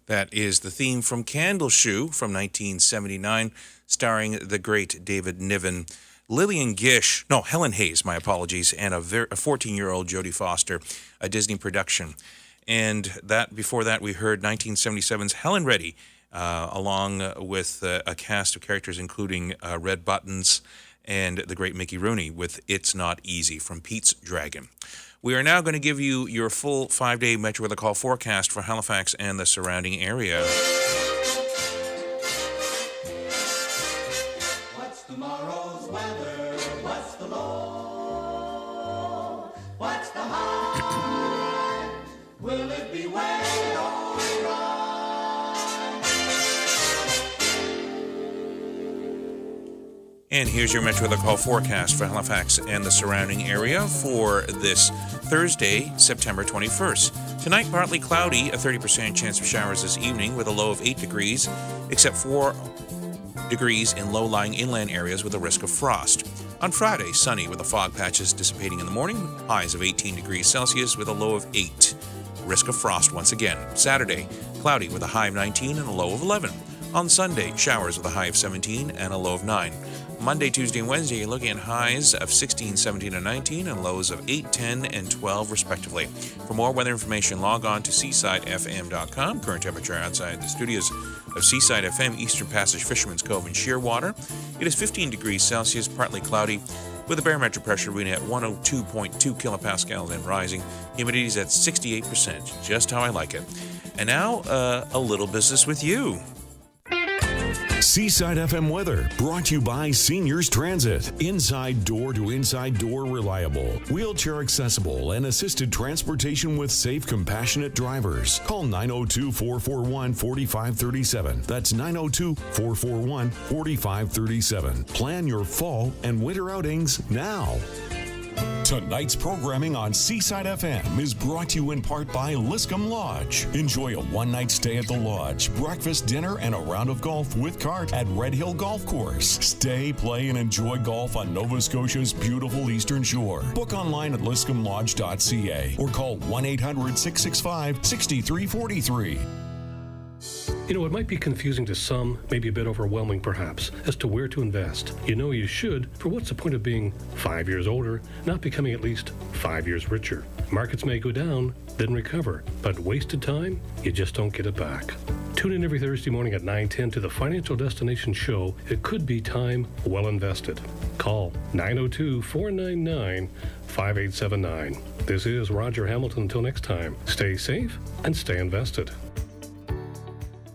That is the theme from Candle Shoe from 1979, starring the great David Niven, Helen Hayes, my apologies, and a 14-year-old Jodie Foster, a Disney production. And before that, we heard 1977's Helen Reddy, along with a cast of characters including Red Buttons and the great Mickey Rooney with It's Not Easy from Pete's Dragon. We are now going to give you your full 5-day Metro Weather Call forecast for Halifax and the surrounding area. What's tomorrow's weather? What's the low? What's the high? Will it be way alright? And here's your Metro Weather Call forecast for Halifax and the surrounding area for this Thursday, September 21st. Tonight, partly cloudy, a 30% chance of showers this evening with a low of 8 degrees, except 4 degrees in low-lying inland areas with a risk of frost. On Friday, sunny with the fog patches dissipating in the morning, highs of 18 degrees Celsius with a low of 8. Risk of frost once again. Saturday, cloudy with a high of 19 and a low of 11. On Sunday, showers with a high of 17 and a low of 9. Monday, Tuesday, and Wednesday, you're looking at highs of 16, 17, and 19, and lows of 8, 10, and 12, respectively. For more weather information, log on to seasidefm.com. Current temperature outside the studios of Seaside FM, Eastern Passage, Fisherman's Cove, and Shearwater. It is 15 degrees Celsius, partly cloudy, with a barometric pressure reading at 102.2 kilopascals and rising. Humidity is at 68%, just how I like it. And now, a little business with you. Seaside FM weather brought to you by Seniors Transit. Inside door to inside door reliable, wheelchair accessible, and assisted transportation with safe, compassionate drivers. Call 902-441-4537. That's 902-441-4537. Plan your fall and winter outings now. Tonight's programming on Seaside FM is brought to you in part by Liscombe Lodge. Enjoy a one-night stay at the lodge, breakfast, dinner, and a round of golf with cart at Red Hill Golf Course. Stay, play, and enjoy golf on Nova Scotia's beautiful eastern shore. Book online at liscomlodge.ca or call 1-800-665-6343. You know, it might be confusing to some, maybe a bit overwhelming perhaps, as to where to invest. You know you should, for what's the point of being 5 years older, not becoming at least 5 years richer? Markets may go down, then recover, but wasted time, you just don't get it back. Tune in every Thursday morning at 9:10 to the Financial Destination Show. It could be time well invested. Call 902-499-5879. This is Roger Hamilton. Until next time, stay safe and stay invested.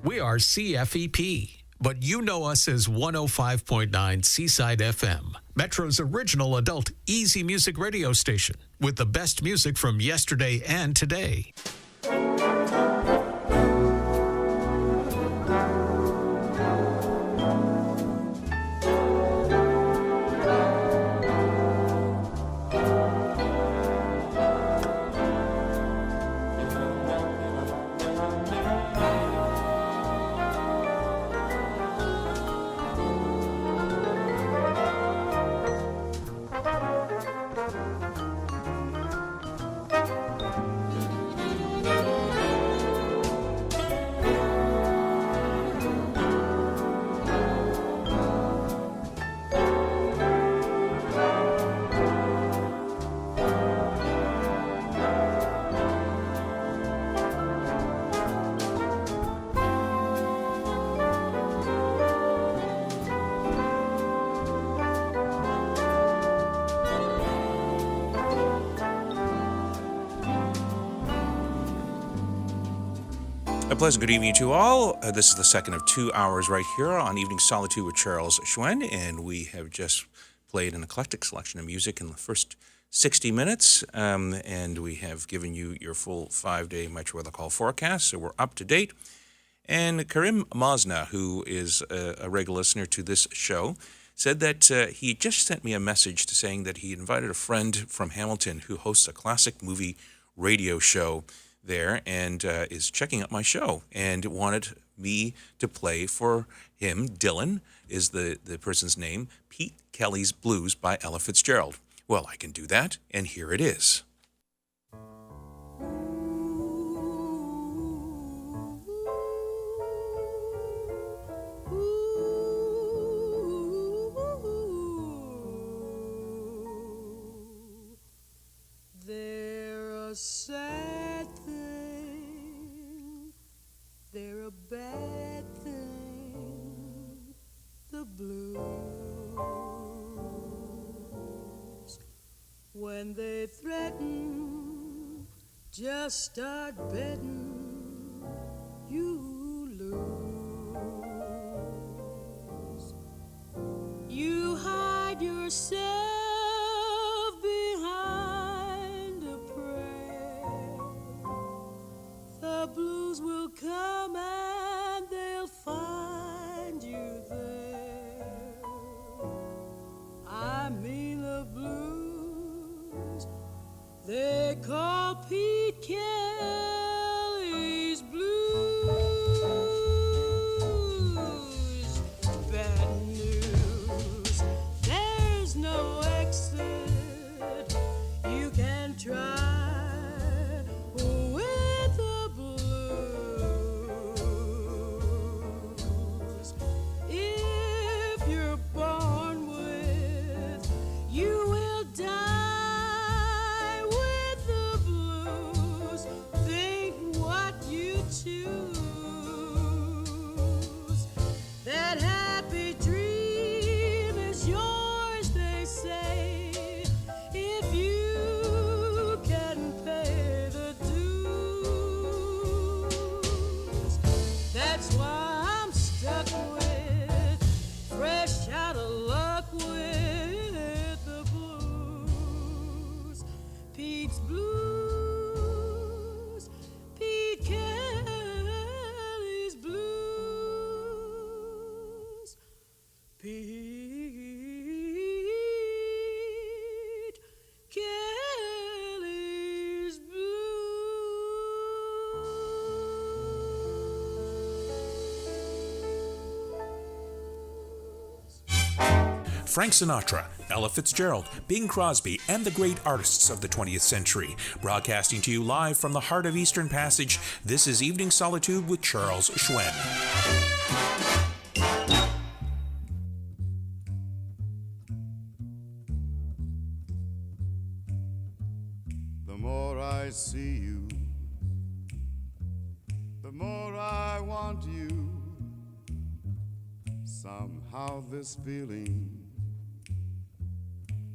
We are CFEP, but you know us as 105.9 Seaside FM, Metro's original adult easy music radio station, with the best music from yesterday and today. A pleasant good evening to all. This is the second of 2 hours right here on Evening Solitude with Charles Hsuen, and we have just played an eclectic selection of music in the first 60 minutes, and we have given you your full 5-day Metro Weather Call forecast, so we're up to date. And Karim Mazna, who is a regular listener to this show, said that he just sent me a message saying that he invited a friend from Hamilton who hosts a classic movie radio show there and is checking out my show and wanted me to play for him. Dylan is the person's name, Pete Kelly's Blues by Ella Fitzgerald. Well, I can do that, and here it is. When they threaten, just start betting, you lose. You hide yourself behind a prayer. The blues will come and they'll find you there. I mean the blues they call Pete Kelly's blues. Bad news, there's no exit. You can try with the blues. If you're born with, you will die with the blues. Think what you choose. That happy dream is yours, they say, if you can pay the dues. That's why I'm stuck with, fresh out of luck with the blues. Pete's blues, Pete Kelly's blues. Pete Kelly's Frank Sinatra, Ella Fitzgerald, Bing Crosby, and the great artists of the 20th century. Broadcasting to you live from the heart of Eastern Passage, this is Evening Solitude with Charles Hsuen. The more I see you, the more I want you. Somehow this feeling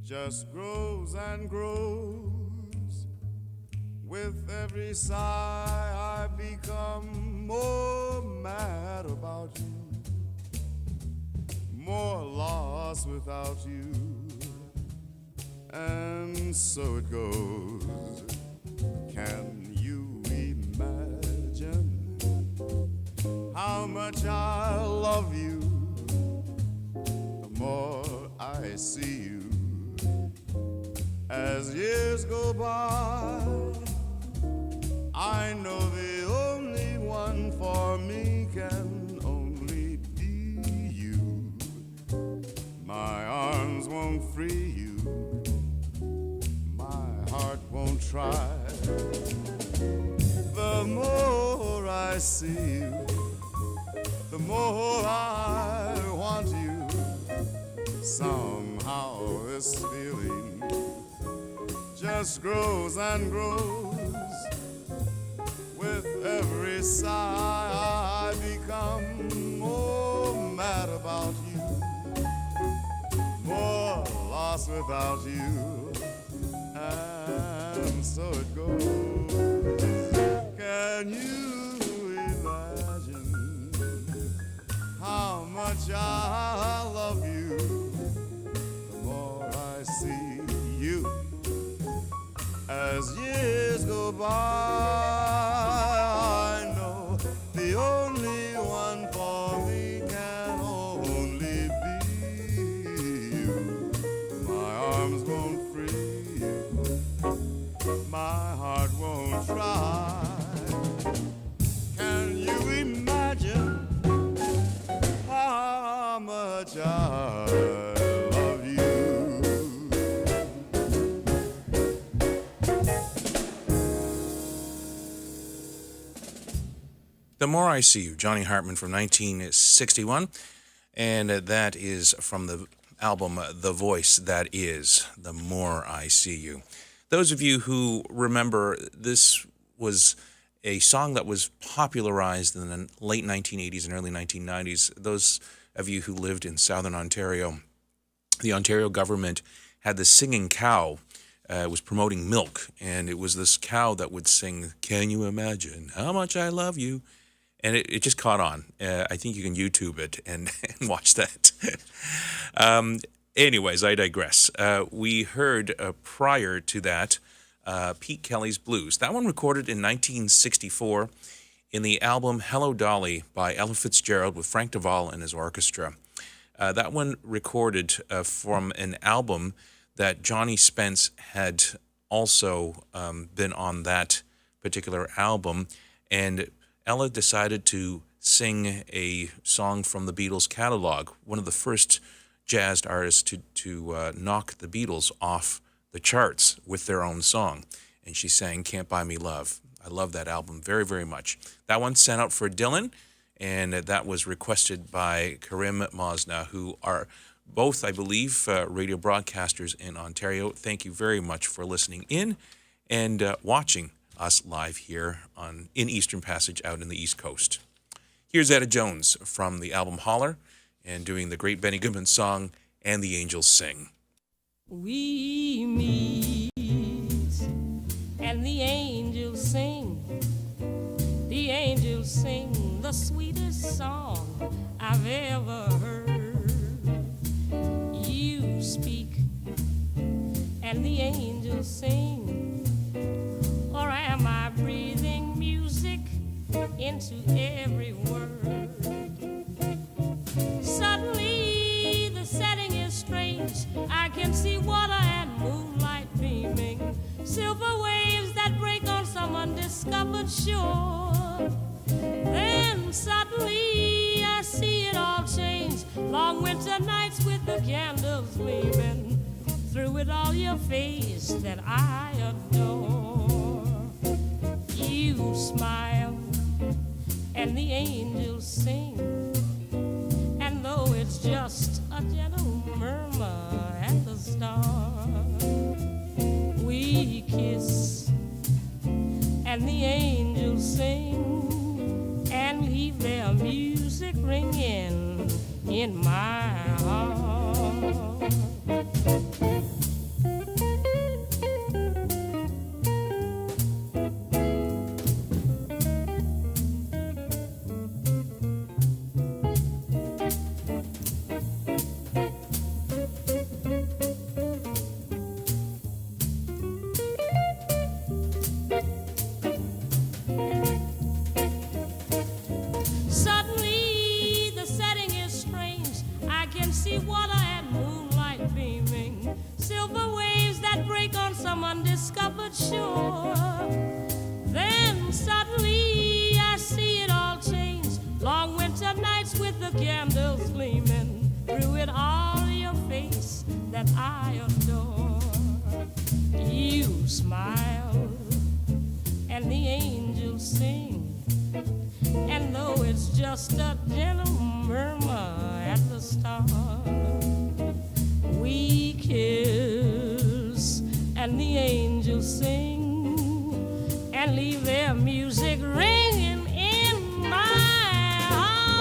just grows and grows. With every sigh I become more mad about you, more lost without you. And so it goes. Can you imagine how much I love you? The more I see you, as years go by, I know the only one for me can only be you. My arms won't free you, my heart won't try. The more I see you, the more I want you. Somehow this feeling just grows and grows. With every sigh I become more mad about you, more lost without you. And so it goes. Can you imagine how much I love you? The more I see you, as years go by, I know the only one for me can only be you. My arms won't free you, my heart won't try. Can you imagine how much I love you? The More I See You, Johnny Hartman from 1961, and that is from the album The Voice That Is, The More I See You. Those of you who remember, this was a song that was popularized in the late 1980s and early 1990s. Those of you who lived in southern Ontario, the Ontario government had the singing cow was promoting milk, and it was this cow that would sing, "Can you imagine how much I love you?" And it just caught on. I think you can YouTube it and watch that. Anyways, I digress. We heard prior to that Pete Kelly's Blues. That one recorded in 1964 in the album Hello Dolly by Ella Fitzgerald with Frank Duvall and his orchestra. That one recorded from an album that Johnny Spence had also been on that particular album, and Ella decided to sing a song from the Beatles catalog, one of the first jazz artists to knock the Beatles off the charts with their own song. And she sang Can't Buy Me Love. I love that album very, very much. That one sent out for Dylan, and that was requested by Karim Mosna, who are both, I believe, radio broadcasters in Ontario. Thank you very much for listening in and watching us live here in Eastern Passage out in the East Coast. Here's Etta Jones from the album Holler and doing the great Benny Goodman song, And the Angels Sing. We meet and the angels sing. The angels sing the sweetest song I've ever heard. You speak and the angels sing. Or am I breathing music into every word? Suddenly the setting is strange. I can see water and moonlight beaming, silver waves that break on some undiscovered shore. Then suddenly I see it all change. Long winter nights with the candles gleaming, through it all your face that I adore. You smile and the angels sing, and though it's just a gentle murmur at the start, we kiss and the angels sing and leave their music ringing in my heart. Undiscovered shore. Then suddenly I see it all change. Long winter nights with the candles gleaming, through it all your face that I adore. You smile and the angels sing, and though it's just a gentle murmur at the start, we kiss and the angels sing and leave their music ringing in my heart.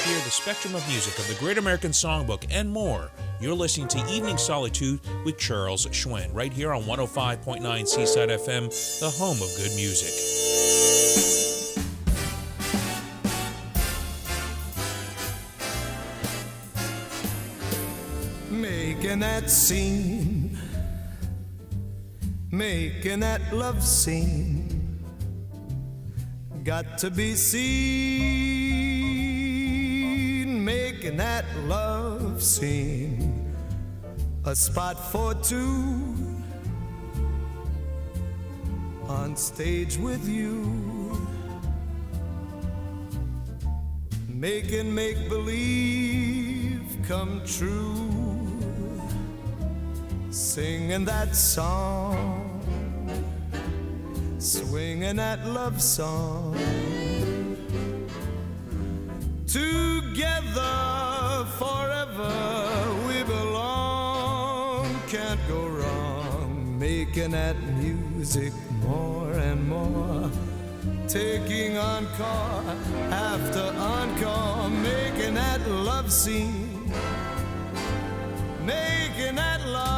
Hear the spectrum of music of the Great American Songbook and more. You're listening to Evening Solitude with Charles Hsuen, right here on 105.9 Seaside FM, the home of good music. Making that scene, making that love scene, got to be seen. Making that love scene, a spot for two, on stage with you. Making make-believe come true, singing that song, swinging that love song. Together forever we belong, can't go wrong. Making that music more and more, taking encore after encore, making that love scene, making that love.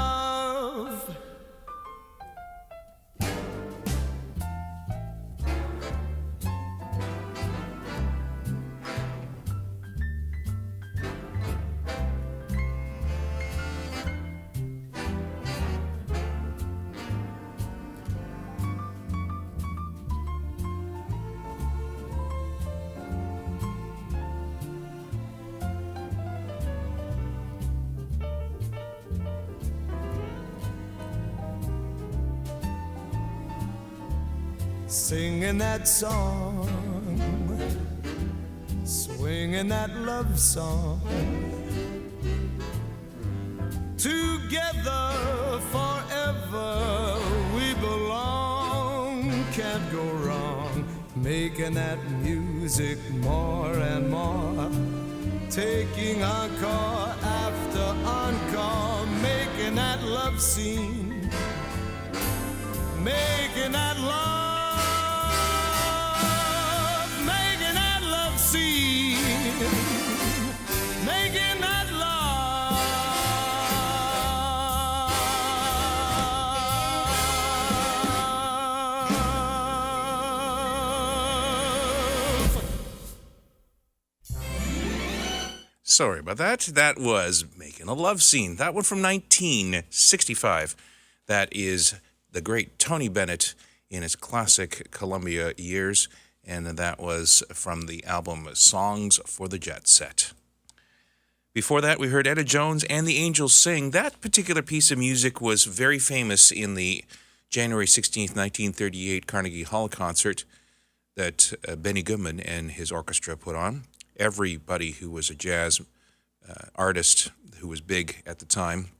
Singing that song, swinging that love song, together forever we belong, can't go wrong, making that music more and more, taking encore after encore, making that love scene, making that love scene, making that love. Sorry about that. That was Making a Love Scene. That one from 1965. That is the great Tony Bennett in his classic Columbia years. And that was from the album Songs for the Jet Set. Before that, we heard Etta Jones and the Angels Sing. That particular piece of music was very famous in the January 16th, 1938 Carnegie Hall concert that Benny Goodman and his orchestra put on. Everybody who was a jazz artist who was big at the time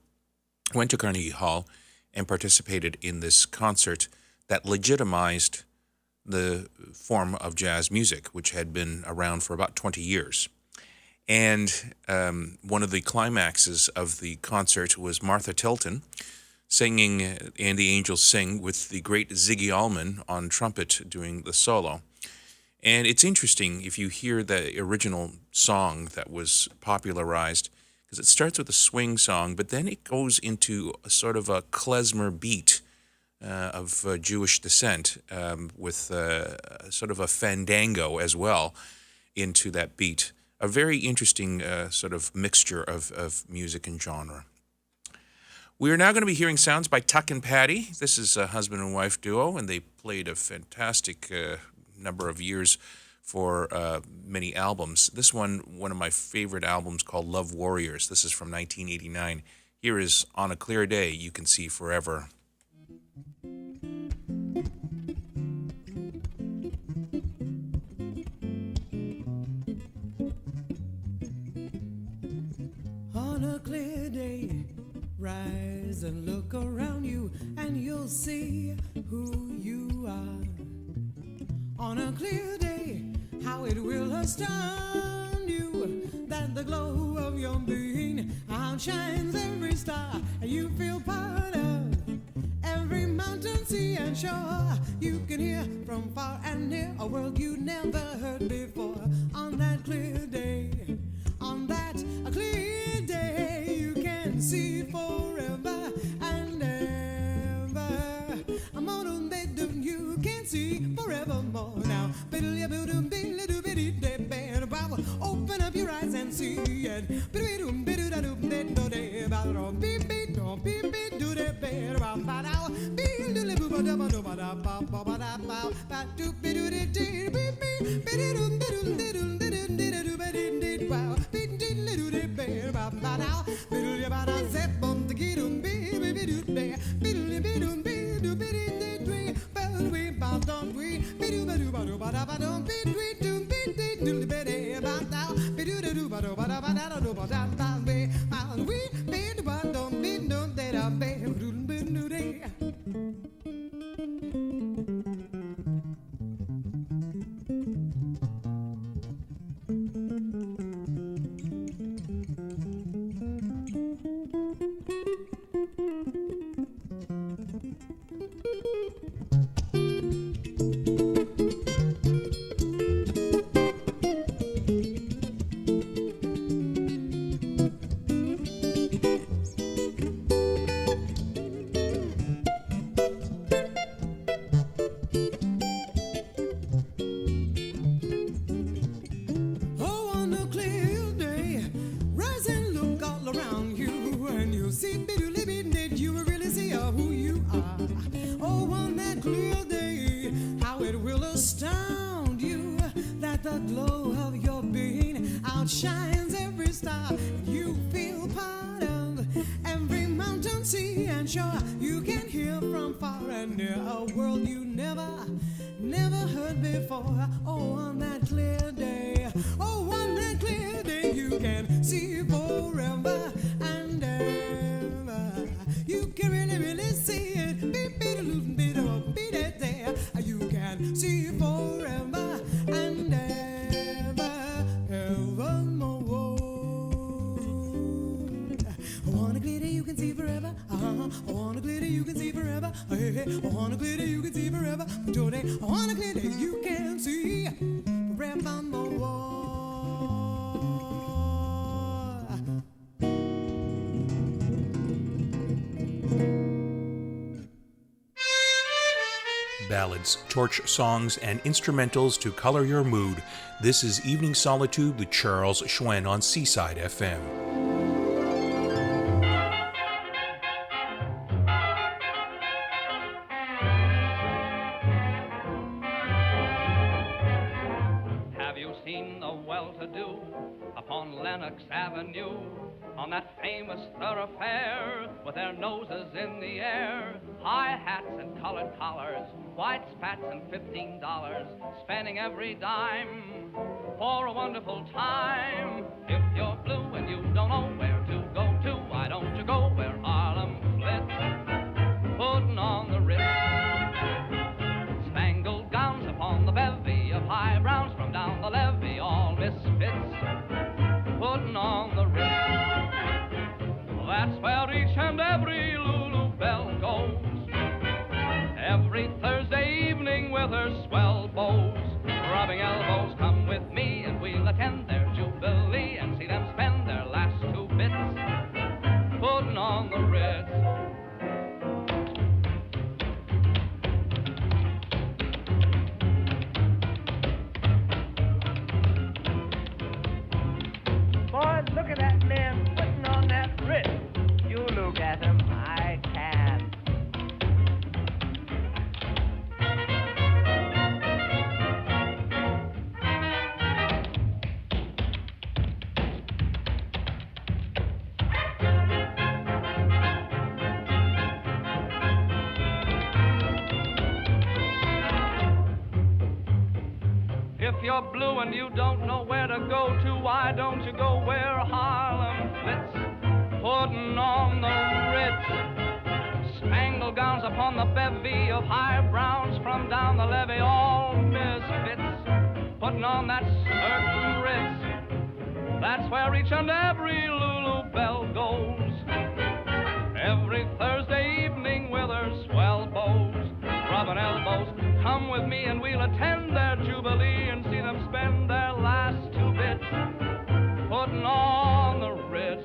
went to Carnegie Hall and participated in this concert that legitimized the form of jazz music, which had been around for about 20 years. And one of the climaxes of the concert was Martha Tilton singing And the Angels Sing with the great Ziggy Allman on trumpet doing the solo. And it's interesting if you hear the original song that was popularized, because it starts with a swing song, but then it goes into a sort of a klezmer beat of Jewish descent with sort of a fandango as well into that beat. A very interesting sort of mixture of music and genre. We are now going to be hearing sounds by Tuck and Patty. This is a husband and wife duo, and they played a fantastic number of years for many albums. This one of my favorite albums called Love Warriors. This is from 1989. Here is On a Clear Day, You Can See Forever. On a clear day, rise and look around you, and you'll see who you are. On a clear day, how it will astound you that the glow of your being outshines every star, and you feel part of every mountain, sea, and shore. You can hear from far and near a world you never heard before. On that clear day, on that clear day, you can see forever and ever. I'm on that you can see forevermore. Now, open up your eyes and see it. see, did you really see who you are? Oh, on that clear day, how it will astound you that the glow of your being outshines every star. You feel part of every mountain, sea, and shore. You can hear from far and near a world you never heard before. Oh, on that clear day, oh, on that clear day, you can see forever and ever. You can really see it. You can see forever and ever, evermore. On a glitter you can see forever. On a glitter you can see forever. Hey, on a glitter you can see forever. Today, on a glitter you can see forevermore. Ballads, torch songs, and instrumentals to color your mood. This is Evening Solitude with Charles Hsuen on Seaside FM. Have you seen the well-to-do upon Lenox Avenue? On that famous thoroughfare, with their noses in the air, high hats and colored collars, white spats and $15, spending every dime for a wonderful time. If you're blue and you don't know where to go to, why don't you go where Harlem flits, putting on the Ritz, spangled gowns upon the bevy of high browns from down the levee, all misfits, putting on the Ritz. That's where each and every Lulu Belle goes, every Thursday evening with her swell bows, rubbing elbows. Come with me and we'll attend their jubilee and see them spend their last 2 bits, putting on the Ritz. Boys, look at that man putting on that Ritz. You look at him, I can. If you're blue and you don't know where to go to, why don't you go where Harlem flits, putting on the Ritz, spangled gowns upon the bevy of high browns from down the levee, all misfits, putting on that certain Ritz. That's where each and every Lulu Belle goes, every Thursday evening with her swell bows, rubbing elbows. Come with me and we'll attend their jubilee and see them spend their last 2 bits, putting on the Ritz.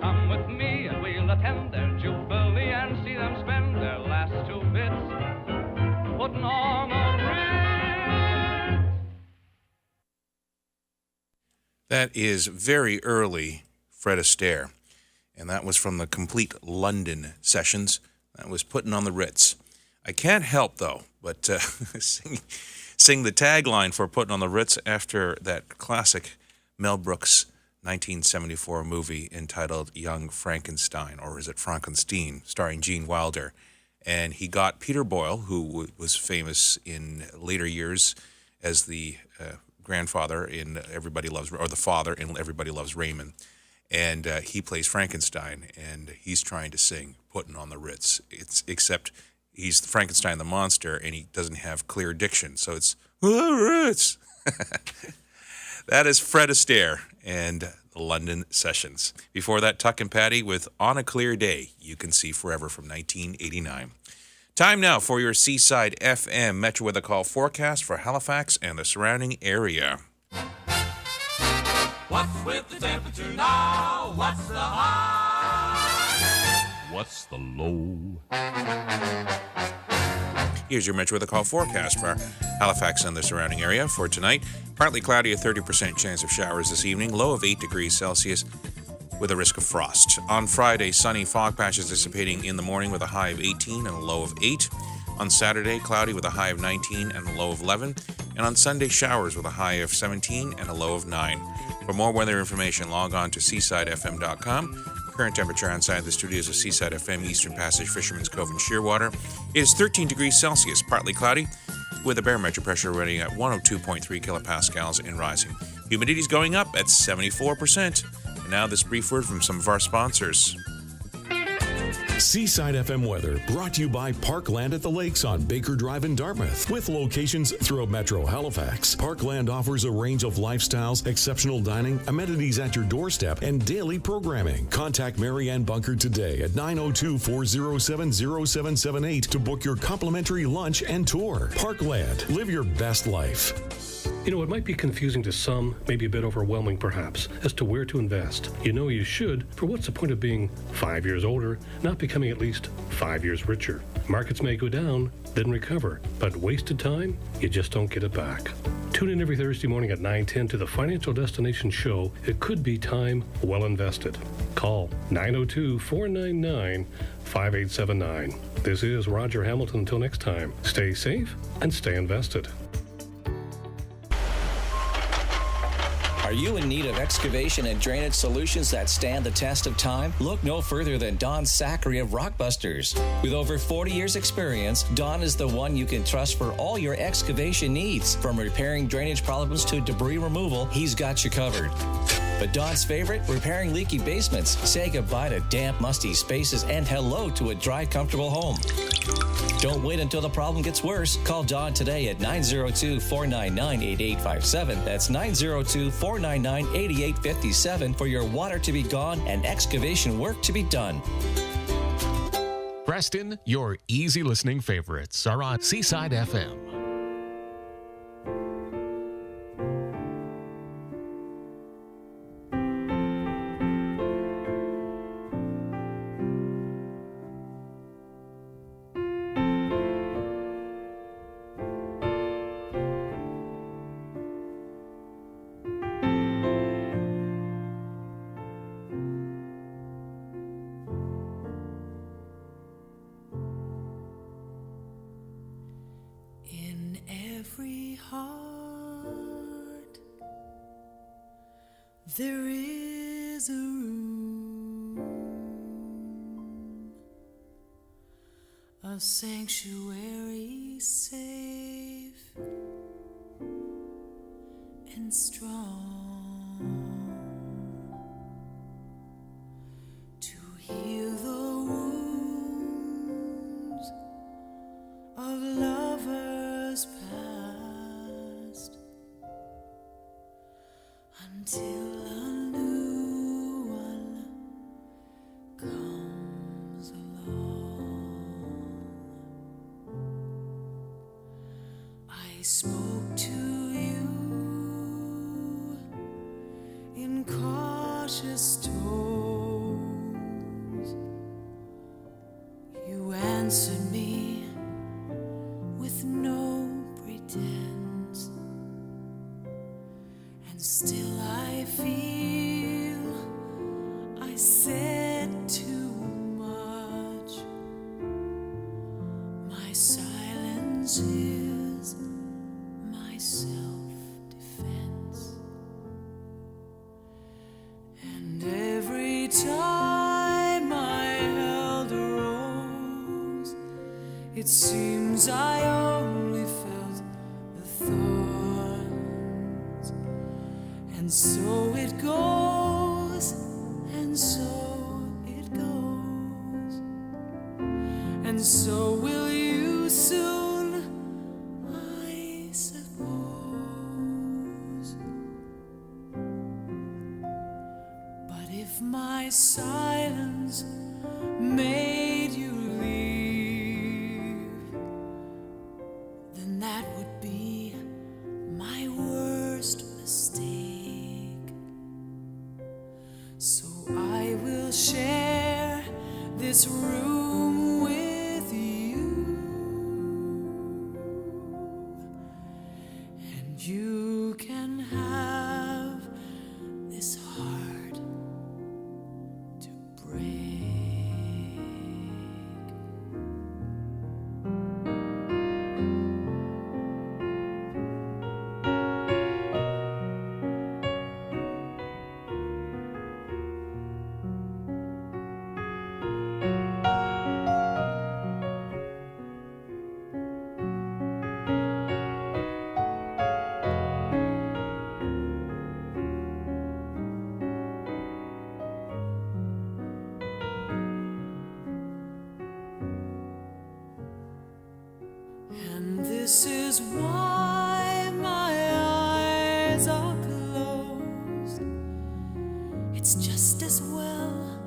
Come with me and we'll attend their jubilee and see them spend their last 2 bits, putting on the Ritz. That is very early Fred Astaire, and that was from the Complete London sessions. That was Putting on the Ritz. I can't help, though, but sing the tagline for Putting on the Ritz after that classic Mel Brooks 1974 movie entitled Young Frankenstein, or is it Frankenstein, starring Gene Wilder. And he got Peter Boyle, who was famous in later years as the grandfather in Everybody Loves, or the father in Everybody Loves Raymond, and he plays Frankenstein, and he's trying to sing Putting on the Ritz. Except he's Frankenstein the monster, and he doesn't have clear diction, so it's Ritz. That is Fred Astaire and the London Sessions. Before that, Tuck and Patty with On a Clear Day, You Can See Forever from 1989. Time now for your Seaside FM Metro Weather Call forecast for Halifax and the surrounding area. What's with the temperature now? What's the high? What's the low? Here's your Metro Weather Call forecast for Halifax and the surrounding area for tonight. Partly cloudy, a 30% chance of showers this evening, low of 8 degrees Celsius with a risk of frost. On Friday, sunny, fog patches dissipating in the morning with a high of 18 and a low of 8. On Saturday, cloudy with a high of 19 and a low of 11. And on Sunday, showers with a high of 17 and a low of 9. For more weather information, log on to seasidefm.com. Current temperature outside the studios of Seaside FM, Eastern Passage, Fisherman's Cove, and Shearwater is 13 degrees Celsius, partly cloudy, with a barometric pressure running at 102.3 kilopascals and rising. Humidity's going up at 74%. And now this brief word from some of our sponsors. Seaside FM weather brought to you by Parkland at the Lakes on Baker Drive in Dartmouth. With locations throughout Metro Halifax, Parkland offers a range of lifestyles, exceptional dining, amenities at your doorstep, and daily programming. Contact Mary Ann Bunker today at 902-407-0778 to book your complimentary lunch and tour. Parkland, live your best life. You know, it might be confusing to some, maybe a bit overwhelming perhaps, as to where to invest. You know you should, for what's the point of being 5 years older, not becoming at least 5 years richer? Markets may go down, then recover, but wasted time, you just don't get it back. Tune in every Thursday morning at 9:10 to the Financial Destination Show. It could be time well invested. Call 902-499-5879. This is Roger Hamilton. Until next time, stay safe and stay invested. Are you in need of excavation and drainage solutions that stand the test of time? Look no further than Don Zachary of Rockbusters. With over 40 years experience, Don is the one you can trust for all your excavation needs. From repairing drainage problems to debris removal, he's got you covered. But Don's favorite? Repairing leaky basements. Say goodbye to damp, musty spaces and hello to a dry, comfortable home. Don't wait until the problem gets worse. Call Don today at 902-499-8857. That's 902-499-8857 for your water to be gone and excavation work to be done. Preston, your easy listening favorites are on Seaside FM. There is a room, a sanctuary safe and strong to heal the wounds of lovers past until spoke to you in cautious tones. You answered me with no pretense, and still I feel I said too much. My silence is my self-defense, and every time I held a rose, it seems I only felt the thorns. And so it goes, and so it goes, and so will you soon, if my silence made you leave, then that would be my worst mistake. So I will share this room with you is why my eyes are closed. It's just as well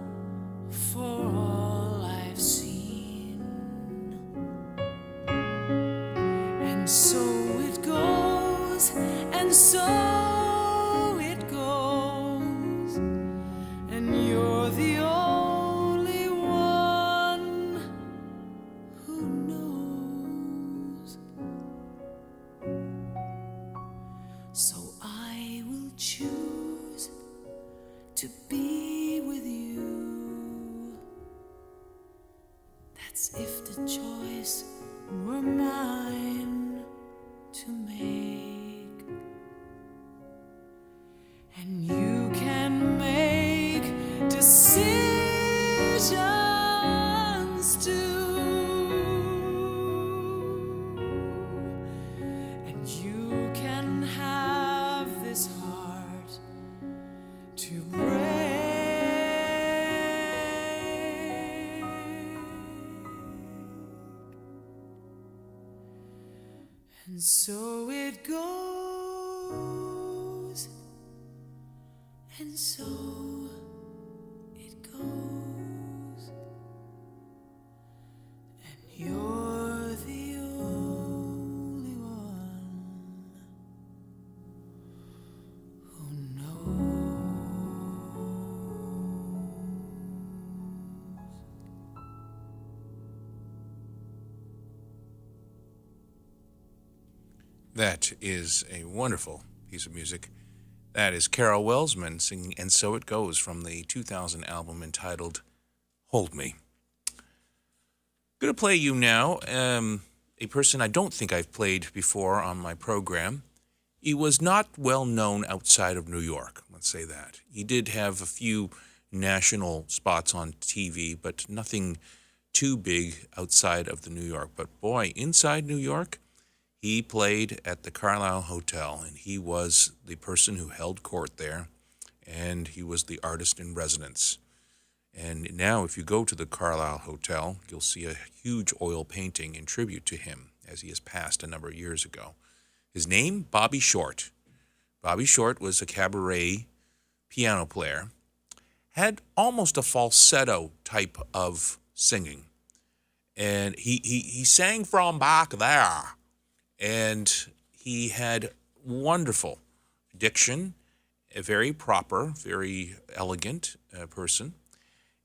for all I've seen. And so it goes, and so it goes, and you're the only one who knows. So I will choose to be with you. That's if the choice were mine to make. And you can make decisions too. And you can have this heart to break. And so it goes, and so it goes, and you're the only one who knows. That is a wonderful piece of music. That is Carol Welsman singing And So It Goes from the 2000 album entitled Hold Me. Going to play you now a person I don't think I've played before on my program. He was not well known outside of New York, let's say that. He did have a few national spots on TV, but nothing too big outside of the New York. But boy, inside New York, he played at the Carlisle Hotel, and he was the person who held court there, and he was the artist in residence. And now if you go to the Carlisle Hotel, you'll see a huge oil painting in tribute to him, as he has passed a number of years ago. His name, Bobby Short. Bobby Short was a cabaret piano player, had almost a falsetto type of singing. And he sang from back there. And he had wonderful diction, a very proper, very elegant person.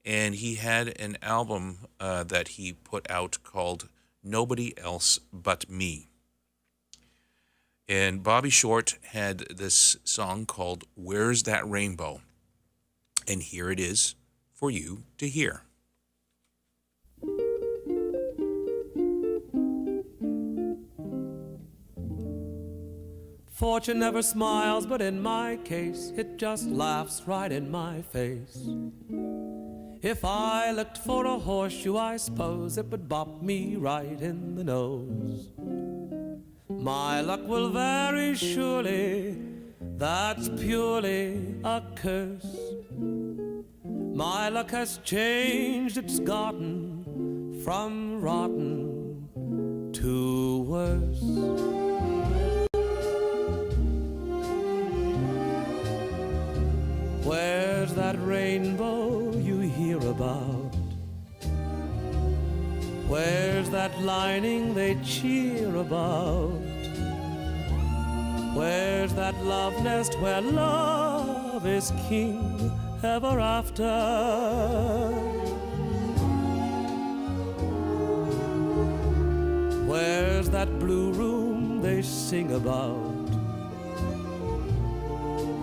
And he had an album that he put out called Nobody Else But Me. And Bobby Short had this song called Where's That Rainbow? And here it is for you to hear. Fortune never smiles, but in my case, it just laughs right in my face. If I looked for a horseshoe, I suppose it would bop me right in the nose. My luck will vary surely, that's purely a curse. My luck has changed, it's gotten from rotten to worse. Where's that rainbow you hear about? Where's that lining they cheer about? Where's that love nest where love is king ever after? Where's that blue room they sing about?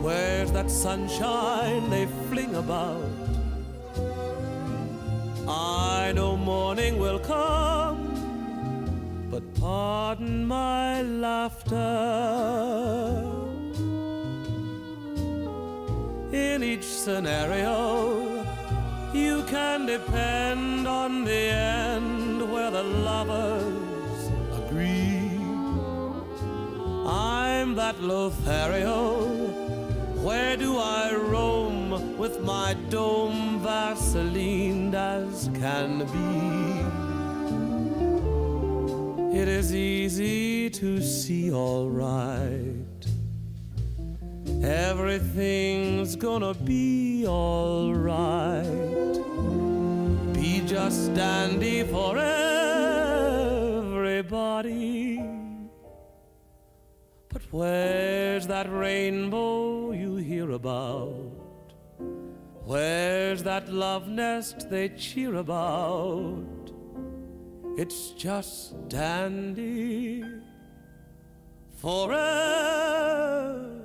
Where's that sunshine they fling about? I know morning will come, but pardon my laughter. In each scenario, you can depend on the end where the lovers agree. I'm that Lothario. Where do I roam with my dome Vaseline as can be? It is easy to see all right. Everything's gonna be all right. Be just dandy for everybody. But where's that rainbow you hear about? Where's that love nest they cheer about? It's just dandy for everybody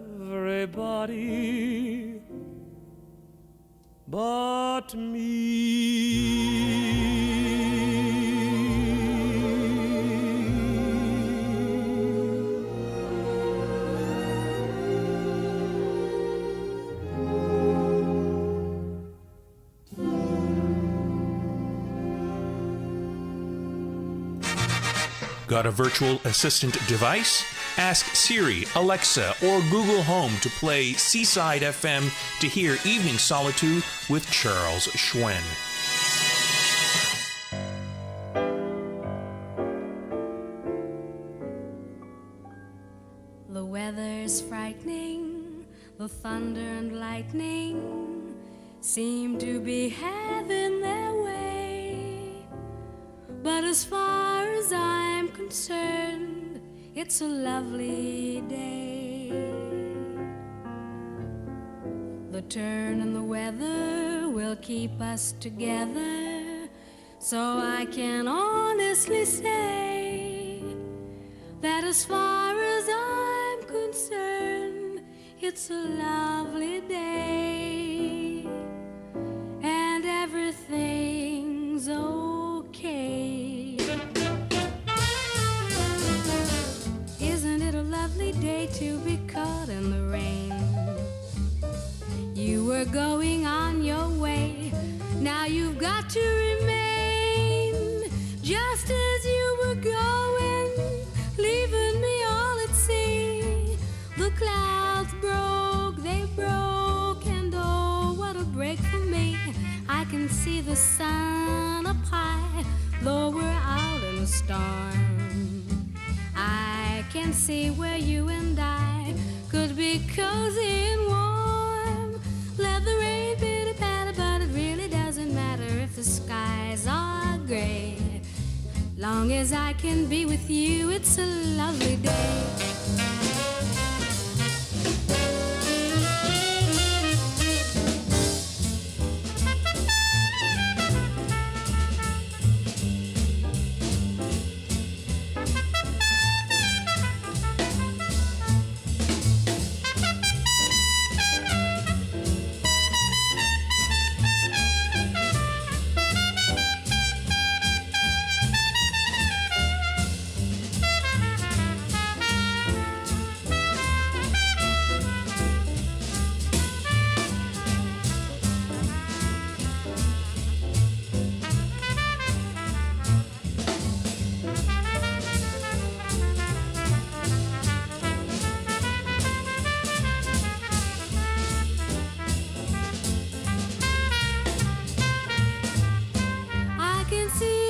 but me. Got a virtual assistant device? Ask Siri, Alexa, or Google Home to play Seaside FM to hear Evening Solitude with Charles Hsuen. The weather's frightening, the thunder and lightning seem to be having their way. But as far as I'm concerned, it's a lovely day. The turn in the weather will keep us together, so I can honestly say that as far as I'm concerned, it's a lovely day, and everything's okay. Isn't it a lovely day to be caught in the rain? You were going on your way, now you've got to remain just as you were going, leaving me all at sea. The clouds broke, they broke, and oh, what a break for me. I can see the sun up high, though we're out in a storm. I can see where you and I could be cozy and warm. Let the rain pitter-patter, but it really doesn't matter if the skies are gray. Long as I can be with you, it's a lovely day.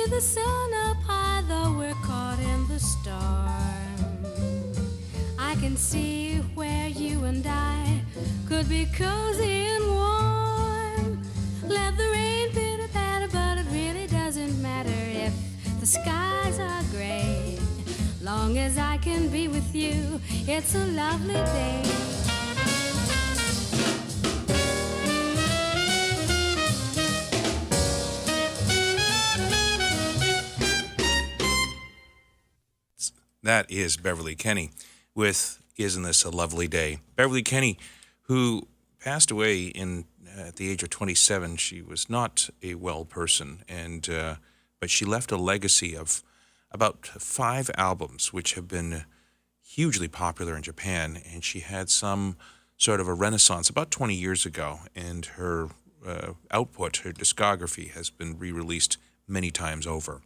The sun up high, though we're caught in the storm. I can see where you and I could be cozy and warm. Let the rain pitter-patter, but it really doesn't matter if the skies are gray. Long as I can be with you, it's a lovely day. That is Beverly Kenny with Isn't This a Lovely Day? Beverly Kenny, who passed away at the age of 27. She was not a well person, but she left a legacy of about 5 albums, which have been hugely popular in Japan, and she had some sort of a renaissance about 20 years ago, and her output, her discography, has been re-released many times over.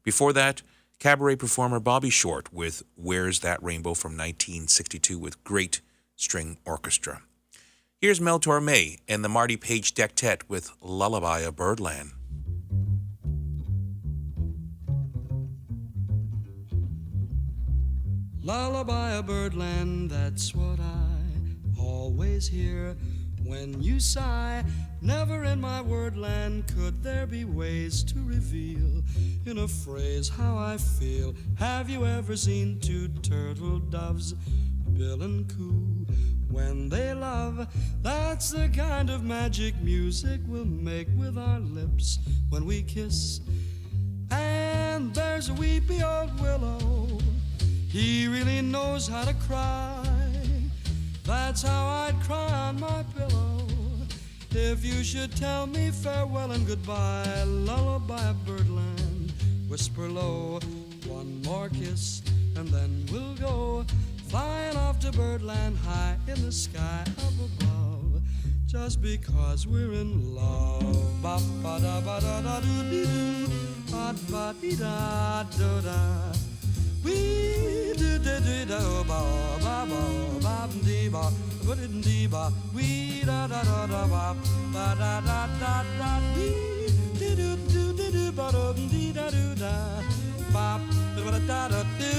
Before that, cabaret performer Bobby Short with Where's That Rainbow from 1962 with great string orchestra. Here's Mel Torme and the Marty Page Dectet with Lullaby of Birdland. Lullaby of birdland, that's what I always hear when you sigh. Never in my wordland could there be ways to reveal in a phrase how I feel. Have you ever seen two turtle doves bill and coo when they love? That's the kind of magic music we'll make with our lips when we kiss. And there's a weepy old willow, he really knows how to cry. That's how I'd cry on my pillow if you should tell me farewell and goodbye. Lullaby of birdland, whisper low, one more kiss and then we'll go flying off to birdland high in the sky up above, just because we're in love. Ba ba da ba da da doo dee doo, ba ba dee da do da. We do do do do ba ba ba ba dee ba ba dee ba. We da da da da ba ba da da da da. We do do do do do ba dee da do da ba da da da do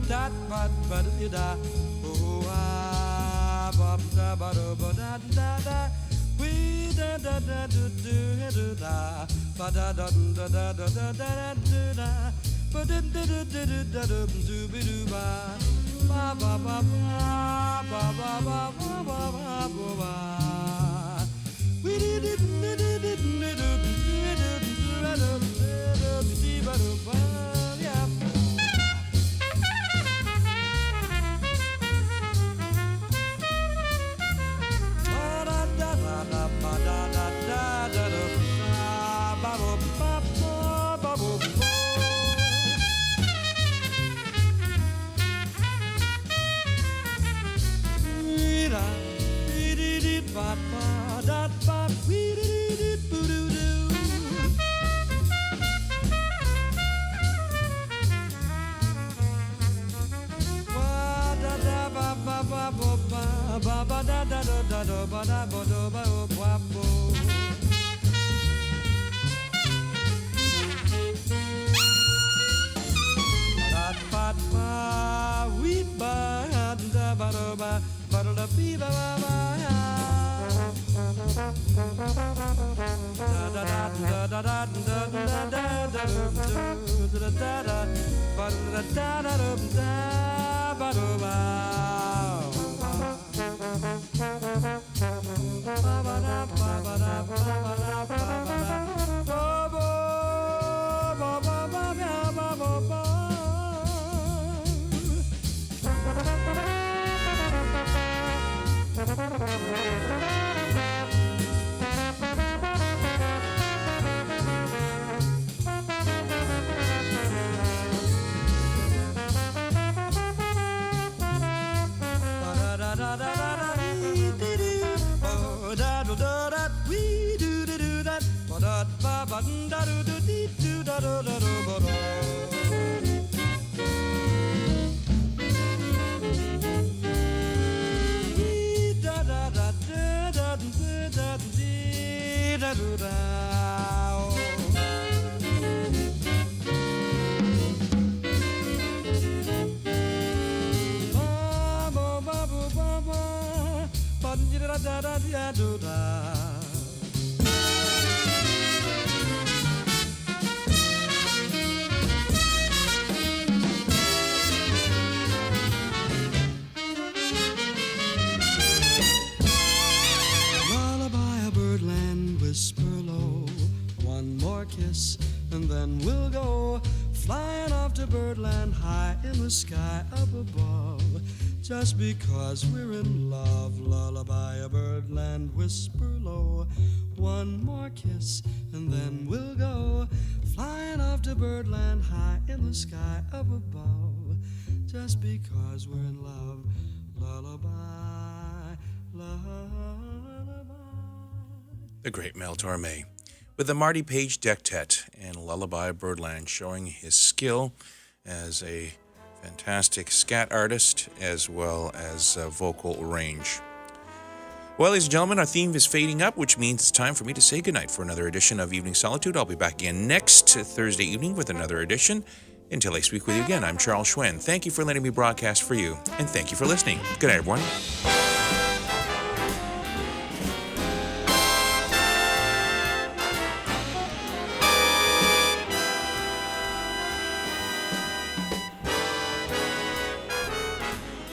da ba ba dee da. Oh ah ba da ba da da da. We da da da do do do da ba da da da da da da da do da. Ba da da da da da da do be do ba ba ba ba ba ba ba ba ba ba ba ba. We did it did it did it and then we'll go flying off to birdland high in the sky up above, just because we're in love. Lullaby of birdland, whisper low, one more kiss and then we'll go flying off to birdland high in the sky up above, just because we're in love. Lullaby, lullaby. The great Mel Torme with the Marty Page Dectet and Lullaby Birdland, showing his skill as a fantastic scat artist as well as vocal range. Well, ladies and gentlemen, our theme is fading up, which means it's time for me to say goodnight for another edition of Evening Solitude. I'll be back again next Thursday evening with another edition. Until I speak with you again, I'm Charles Hsuen. Thank you for letting me broadcast for you, and thank you for listening. Good night, everyone.